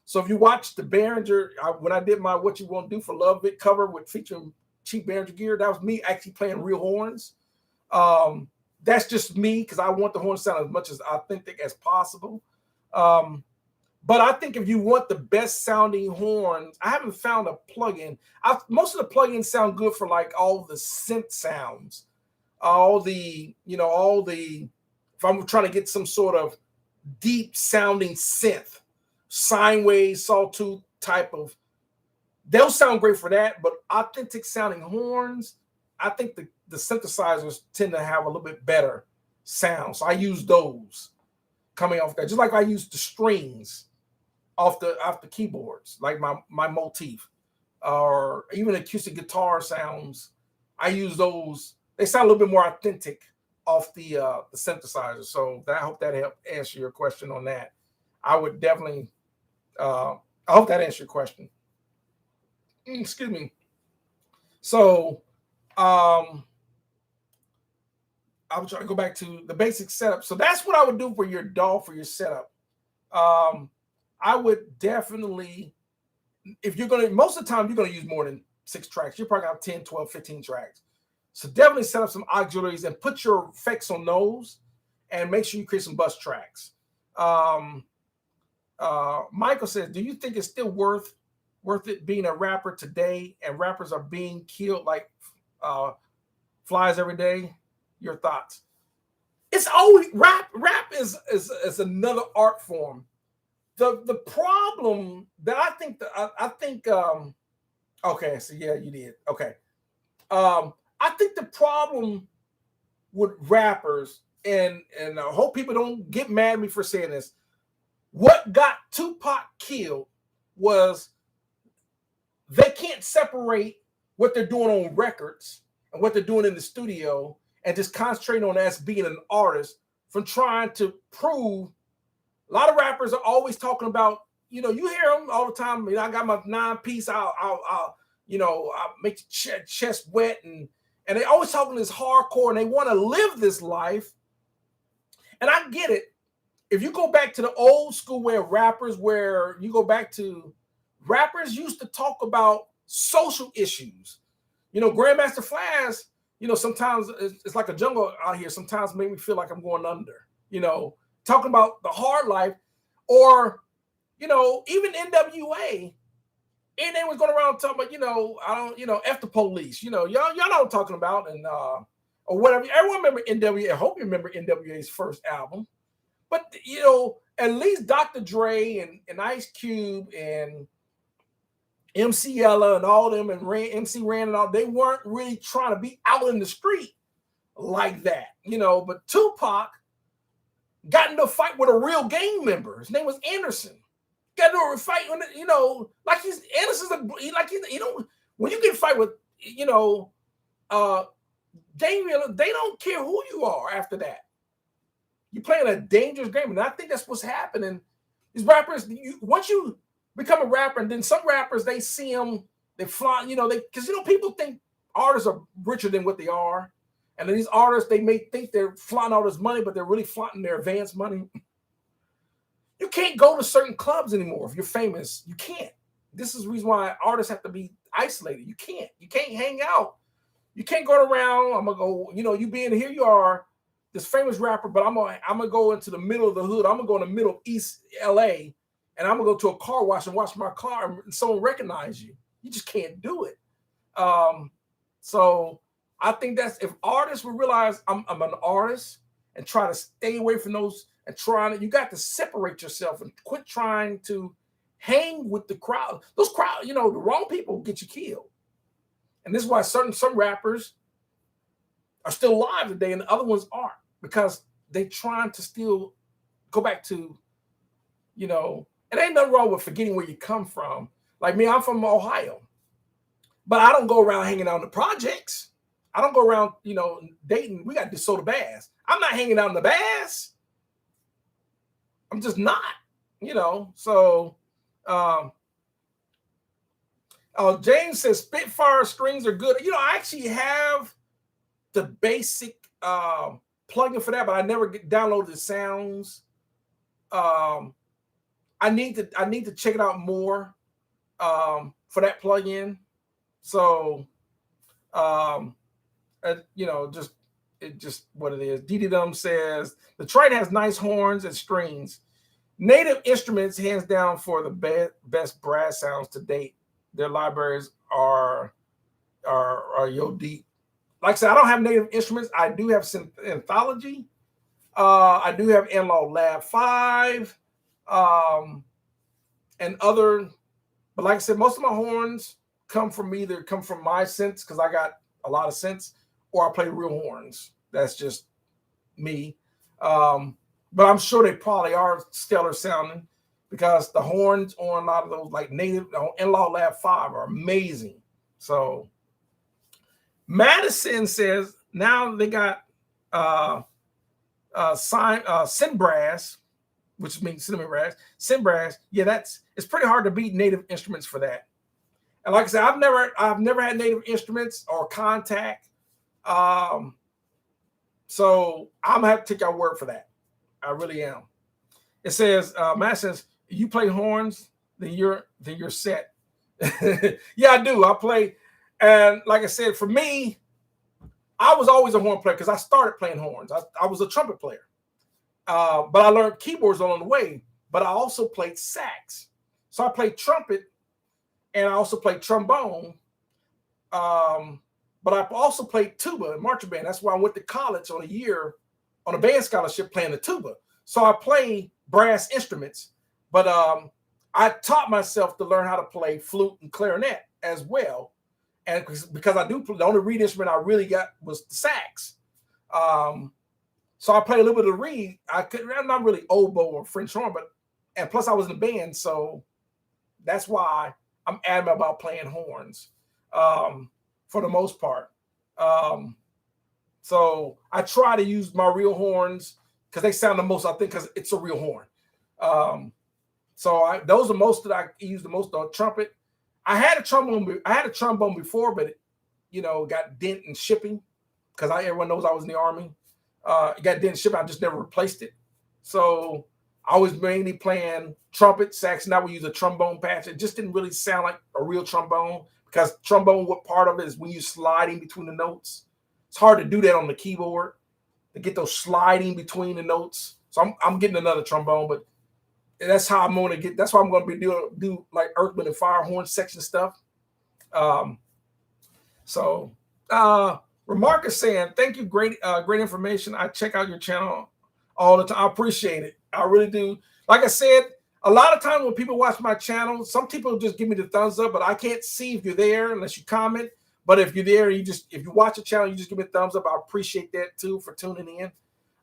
So if you watch the Behringer, when I did my "What You Won't Do for Love" It cover with featuring cheap Behringer gear, that was me actually playing real horns. That's just me, because I want the horn to sound as much as authentic as possible. But I think if you want the best sounding horns, I haven't found a plugin. Most of the plugins sound good for like all the synth sounds, if I'm trying to get some sort of deep sounding synth, sine wave, sawtooth type of, they'll sound great for that. But authentic sounding horns, I think the synthesizers tend to have a little bit better sound. So I use those coming off that, just like I use the strings off the keyboards, like my motif, or even acoustic guitar sounds. I use those. They sound a little bit more authentic off the synthesizer. So I hope that helped answer your question on that. I would definitely. I hope that answered your question. Excuse me. So, I'm trying to go back to the basic setup. So that's what I would do for your DAW, for your setup. I would definitely if you're going to, most of the time, you're going to use more than 6 tracks. You're probably going to have 10, 12, 15 tracks. So definitely set up some auxiliaries and put your effects on those and make sure you create some bus tracks. Michael says, do you think it's still worth it being a rapper today, and rappers are being killed like flies every day? Your thoughts? It's always rap is another art form. The problem that I think okay, so yeah, you did. Okay. I think the problem with rappers, and I hope people don't get mad at me for saying this, what got Tupac killed was they can't separate what they're doing on records and what they're doing in the studio and just concentrate on as being an artist from trying to prove. A lot of rappers are always talking about, you hear them all the time. I got my 9-piece. I'll make your chest wet, and they always talking this hardcore, and they want to live this life. And I get it. If you go back to the old school way of rappers, where you go back to rappers used to talk about social issues. Grandmaster Flash, sometimes it's like a jungle out here. Sometimes make me feel like I'm going under, talking about the hard life, or, even NWA. And they was going around talking about, F the police, y'all know what I'm talking about, and or whatever. Everyone remember NWA. I hope you remember NWA's first album. But, at least Dr. Dre and Ice Cube and MC Ella and all them, and MC Ran and all, they weren't really trying to be out in the street like that, But Tupac got into a fight with a real gang member. His name was Anderson. Got into a fight, like he's Anderson's when you get a fight with, gang member, they don't care who you are after that. You're playing a dangerous game, and I think that's what's happening. These rappers, once you become a rapper, and then some rappers, they see them, they flaunt, because people think artists are richer than what they are, and then these artists, they may think they're flaunting all this money, but they're really flaunting their advance money. You can't go to certain clubs anymore if you're famous. You can't. This is the reason why artists have to be isolated. You can't hang out. You can't go around. I'm gonna go. You being here, you are this famous rapper, but I'm gonna go into the middle of the hood. I'm gonna go in the middle of East LA, and I'm gonna go to a car wash and wash my car, and someone recognize you. You just can't do it. So I think that's, if artists will realize I'm an artist and try to stay away from those, and you got to separate yourself and quit trying to hang with the crowd. Those crowd, the wrong people get you killed. And this is why some rappers are still alive today and the other ones aren't, because they trying to still go back to, it ain't nothing wrong with forgetting where you come from. Like me, I'm from Ohio, but I don't go around hanging out in the projects. I don't go around, Dayton. We got DeSoto Bass. I'm not hanging out in the Bass. I'm just not, So, James says Spitfire strings are good. I actually have the basic plugin for that, but I never downloaded the sounds. I need to check it out more for that plugin. So, just what it is. DD Dum says the Triton has nice horns and strings. Native Instruments, hands down, for the best brass sounds to date. Their libraries are yo deep. Like I said, I don't have Native Instruments. I do have Anthology. I do have Analog Lab 5, and other. But like I said, most of my horns come from my synths, because I got a lot of synths, or I play real horns. That's just me. But I'm sure they probably are stellar sounding, because the horns on a lot of those, like Native Analog Lab 5, are amazing. So Madison says now they got Synbrass, which means cinnamon brass. Synbrass, yeah, it's pretty hard to beat Native Instruments for that. And like I said, I've never had Native Instruments or Contact. So I'm gonna have to take your word for that. I really am. It says, Matt says, you play horns, then you're set. Yeah, I do. I play, and like I said, for me, I was always a horn player because I started playing horns. I was a trumpet player, but I learned keyboards along the way. But I also played sax, so I played trumpet, and I also played trombone. Um, but I also played tuba in marching band. That's why I went to college on a year on a band scholarship playing the tuba. So I play brass instruments, but I taught myself to learn how to play flute and clarinet as well. And because I do, the only reed instrument I really got was the sax. So I play a little bit of the reed. I'm not really oboe or French horn, but and plus I was in a band, so that's why I'm adamant about playing horns for the most part. So I try to use my real horns because they sound the most, I think, because it's a real horn. So those are most that I use the most on trumpet. I had a trombone before, but it, got dent in shipping because everyone knows I was in the Army. It got dent in shipping. I just never replaced it. So I was mainly playing trumpet, sax. Now we use a trombone patch. It just didn't really sound like a real trombone because trombone, what part of it is when you're sliding between the notes. It's hard to do that on the keyboard to get those sliding between the notes. So I'm getting another trombone, but that's how I'm going to get. That's why I'm going to be do like Earth, Wind, and Fire horn section stuff. Remark is saying, "Thank you, great information. I check out your channel all the time. I appreciate it. I really do. Like I said, a lot of times when people watch my channel, some people just give me the thumbs up, but I can't see if you're there unless you comment. But if you're there, if you watch the channel, you just give me a thumbs up. I appreciate that too for tuning in.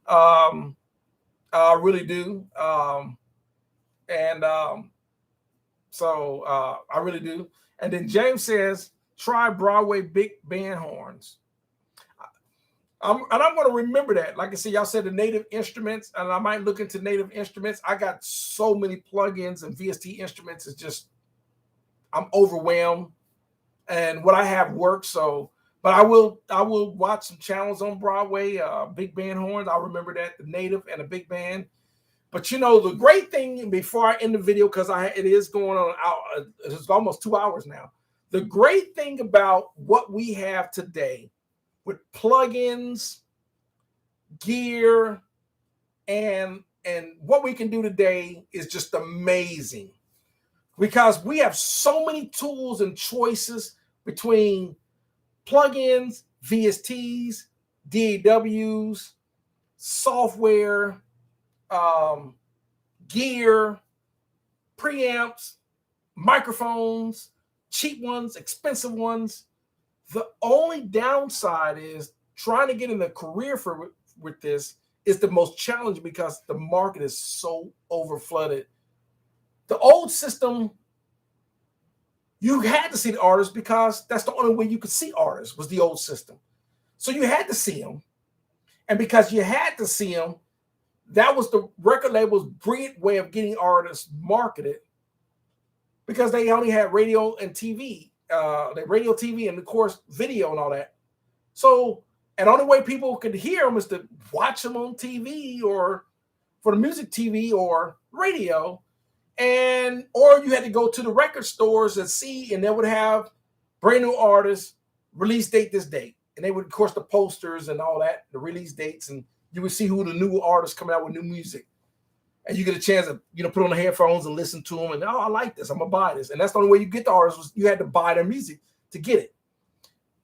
I really do. So I really do. And then James says, try Broadway big band horns. I'm going to remember that. Like I said, y'all said the native instruments, and I might look into native instruments. I got so many plugins and VST instruments. It's just, I'm overwhelmed. And what I have works. So, but I will watch some channels on Broadway, big band horns. I'll remember that, the native and a big band. But the great thing before I end the video, because it is going on out, it's almost 2 hours now. The great thing about what we have today with plugins, gear, and what we can do today is just amazing. Because we have so many tools and choices between plugins, VSTs, DAWs, software, gear, preamps, microphones, cheap ones, expensive ones. The only downside is trying to get in a career with this is the most challenging because the market is so overflooded. The old system, you had to see the artists because that's the only way you could see artists was the old system. So you had to see them. And because you had to see them, that was the record label's brilliant way of getting artists marketed because they only had radio and TV, radio, TV, and of course, video and all that. So, and the only way people could hear them is to watch them on TV or for the music TV or radio. Or you had to go to the record stores and see, and they would have brand new artists, release date this date. And they would, of course, the posters and all that, the release dates, and you would see who the new artists coming out with new music. And you get a chance to, put on the headphones and listen to them. And, I like this. I'm going to buy this. And that's the only way you get the artists was you had to buy their music to get it.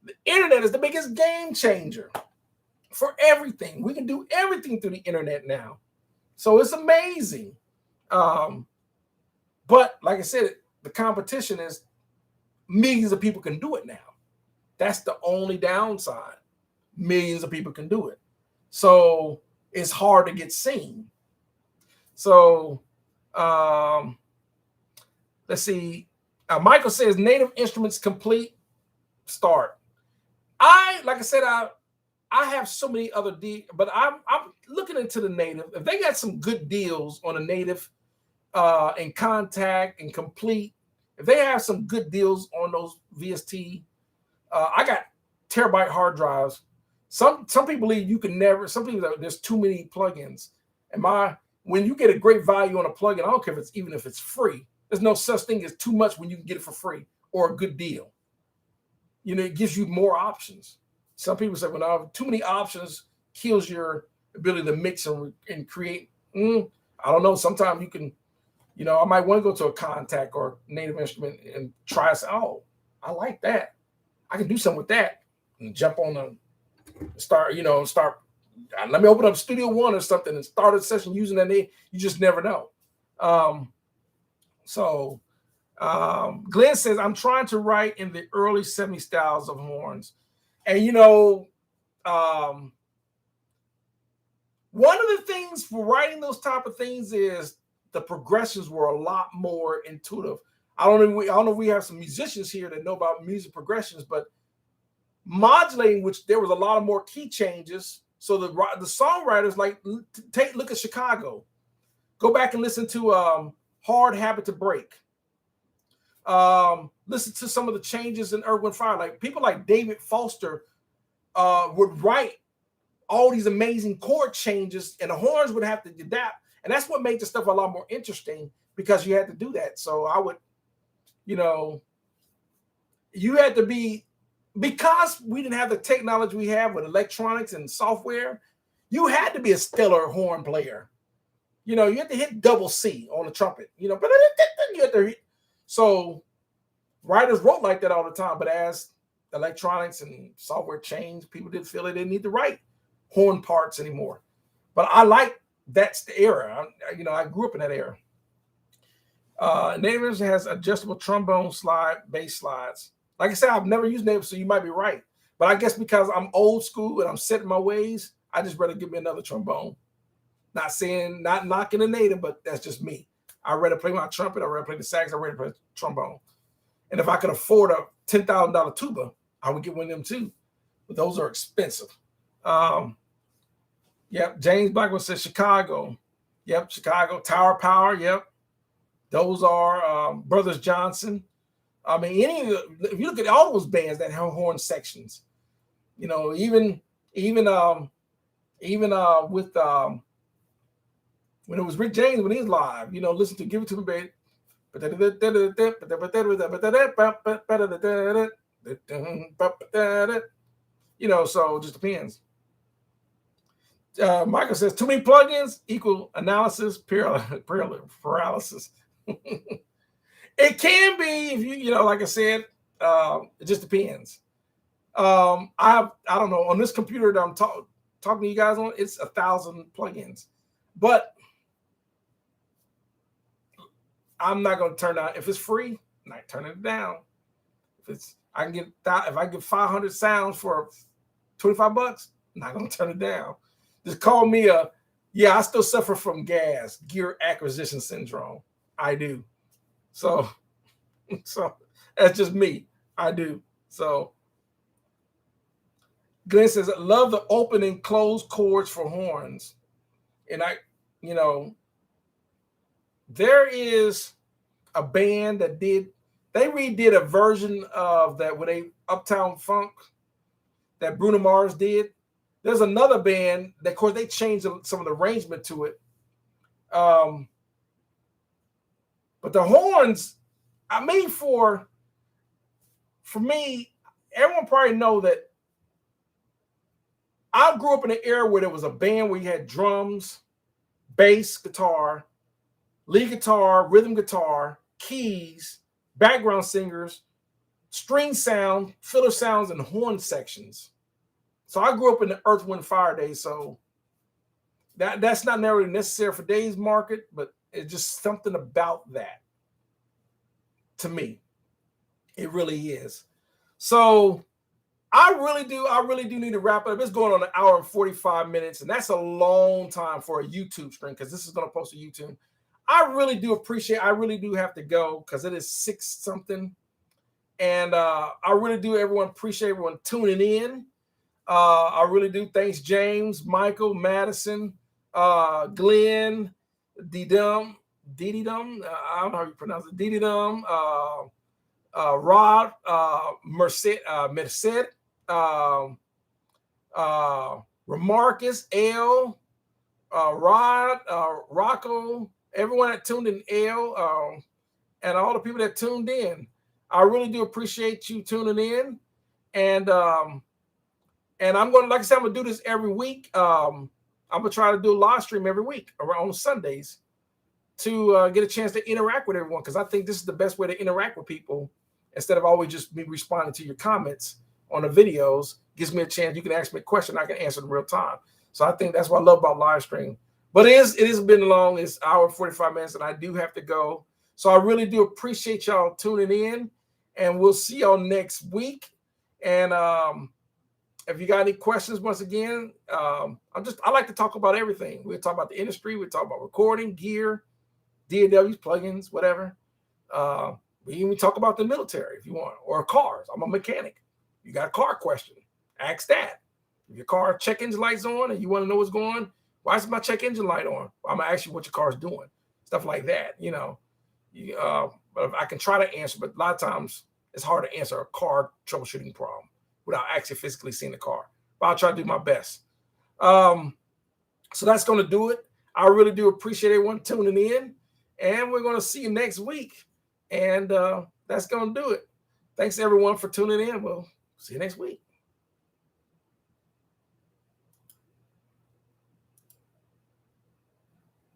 The internet is the biggest game changer for everything. We can do everything through the internet now. So it's amazing. But like I said, the competition is millions of people can do it now. That's the only downside. Millions of people can do it. So it's hard to get seen. So let's see. Michael says native instruments complete. Start. Like I said, I have so many other deals, but I'm looking into the native. If they got some good deals on a native and Contact and Complete, if they have some good deals on those VST, I got terabyte hard drives. Some people believe you can never. Some people there's too many plugins. And when you get a great value on a plugin, I don't care if it's free. There's no such thing as too much when you can get it for free, or a good deal. It gives you more options. Some people say, well, too many options kills your ability to mix and create. I don't know. Sometimes you can, I might want to go to a Contact or Native Instrument and try and say, oh, I like that. I can do something with that and jump on the start. Let me open up Studio One or something and start a session using that name. You just never know. Glenn says, I'm trying to write in the early 70s styles of horns. And, one of the things for writing those type of things is the progressions were a lot more intuitive. I don't know if we have some musicians here that know about music progressions, but modulating, which there was a lot of more key changes. So the songwriters look at Chicago. Go back and listen to Hard Habit to Break. Listen to some of the changes in Earth, Wind, Fire. Like people like David Foster would write all these amazing chord changes, and the horns would have to adapt. And that's what made the stuff a lot more interesting, because you had to do that. So I would, you had to be, because we didn't have the technology we have with electronics and software, you had to be a stellar horn player. You had to hit double C on the trumpet, but you had to hit. So writers wrote like that all the time, but as electronics and software changed, people didn't feel they didn't need to write horn parts anymore. But I like, that's the era. I grew up in that era. Native has adjustable trombone slide, bass slides. Like I said, I've never used Native, so you might be right. But I guess because I'm old school and I'm set in my ways, I just rather give me another trombone. Not knocking a Native, but that's just me. I'd rather play my trumpet, I'd rather play the sax, I'd rather play the trombone. And if I could afford a $10,000 tuba, I would get one of them too. But those are expensive. Yep, James Blackwell says Chicago. Yep, Chicago. Tower Power, yep. Those are Brothers Johnson. I mean, if you look at all those bands that have horn sections, even with when it was Rick James, when he was live, listen to Give It To Me, Baby. So it just depends. Michael says, too many plugins equal analysis paralysis. It can be, if you like I said, it just depends. I don't know, on this computer that I'm talking to you guys on, it's 1,000 plugins, but I'm not going to turn down. If it's free, I'm not turning it down. If I get 500 sounds for $25, I'm not going to turn it down. Just call me I still suffer from gear acquisition syndrome. I do. So that's just me. I do. So Glenn says, I love the open and closed chords for horns. And there is a band that they redid a version of that with a Uptown Funk that Bruno Mars did. There's another band that, of course, they changed some of the arrangement to it. But the horns, I mean, for me, everyone probably know that I grew up in an era where there was a band where you had drums, bass, guitar, lead guitar, rhythm guitar, keys, background singers, string sound, filler sounds, and horn sections. So I grew up in the Earth, Wind, Fire days. So that's not necessarily necessary for today's market, but it's just something about that. To me, it really is. So I really do need to wrap it up. It's going on 1 hour and 45 minutes, and that's a long time for a YouTube stream, because this is going to post to YouTube. I really do have to go because it is 6 something. And I really do appreciate everyone tuning in. I really do. Thanks, James, Michael, Madison, Glenn, Didum. I don't know how you pronounce it. Didum, Rod, Merced, Remarcus, L, Rod, Rocco, everyone that tuned in, L, and all the people that tuned in. I really do appreciate you tuning in. And I'm going to, like I said, I'm going to do this every week. I'm going to try to do a live stream every week around Sundays to get a chance to interact with everyone, because I think this is the best way to interact with people instead of always just me responding to your comments on the videos. Gives me a chance. You can ask me a question, I can answer in real time. So I think that's what I love about live stream. But it has been long. It's an hour and 45 minutes, and I do have to go. So I really do appreciate y'all tuning in, and we'll see y'all next week. And if you got any questions, once again, I like to talk about everything. We'll talk about the industry. We'll talk about recording, gear, DAWs, plugins, whatever. We even talk about the military if you want, or cars. I'm a mechanic. You got a car question, ask that. If your car check engine light's on and you want to know what's going on, why is my check engine light on? I'm gonna ask you what your car's doing, stuff like that. But I can try to answer, but a lot of times it's hard to answer a car troubleshooting problem without actually physically seeing the car. But I'll try to do my best. So that's going to do it. I really do appreciate everyone tuning in, and we're going to see you next week. And that's going to do it. Thanks everyone for tuning in. We'll see you next week.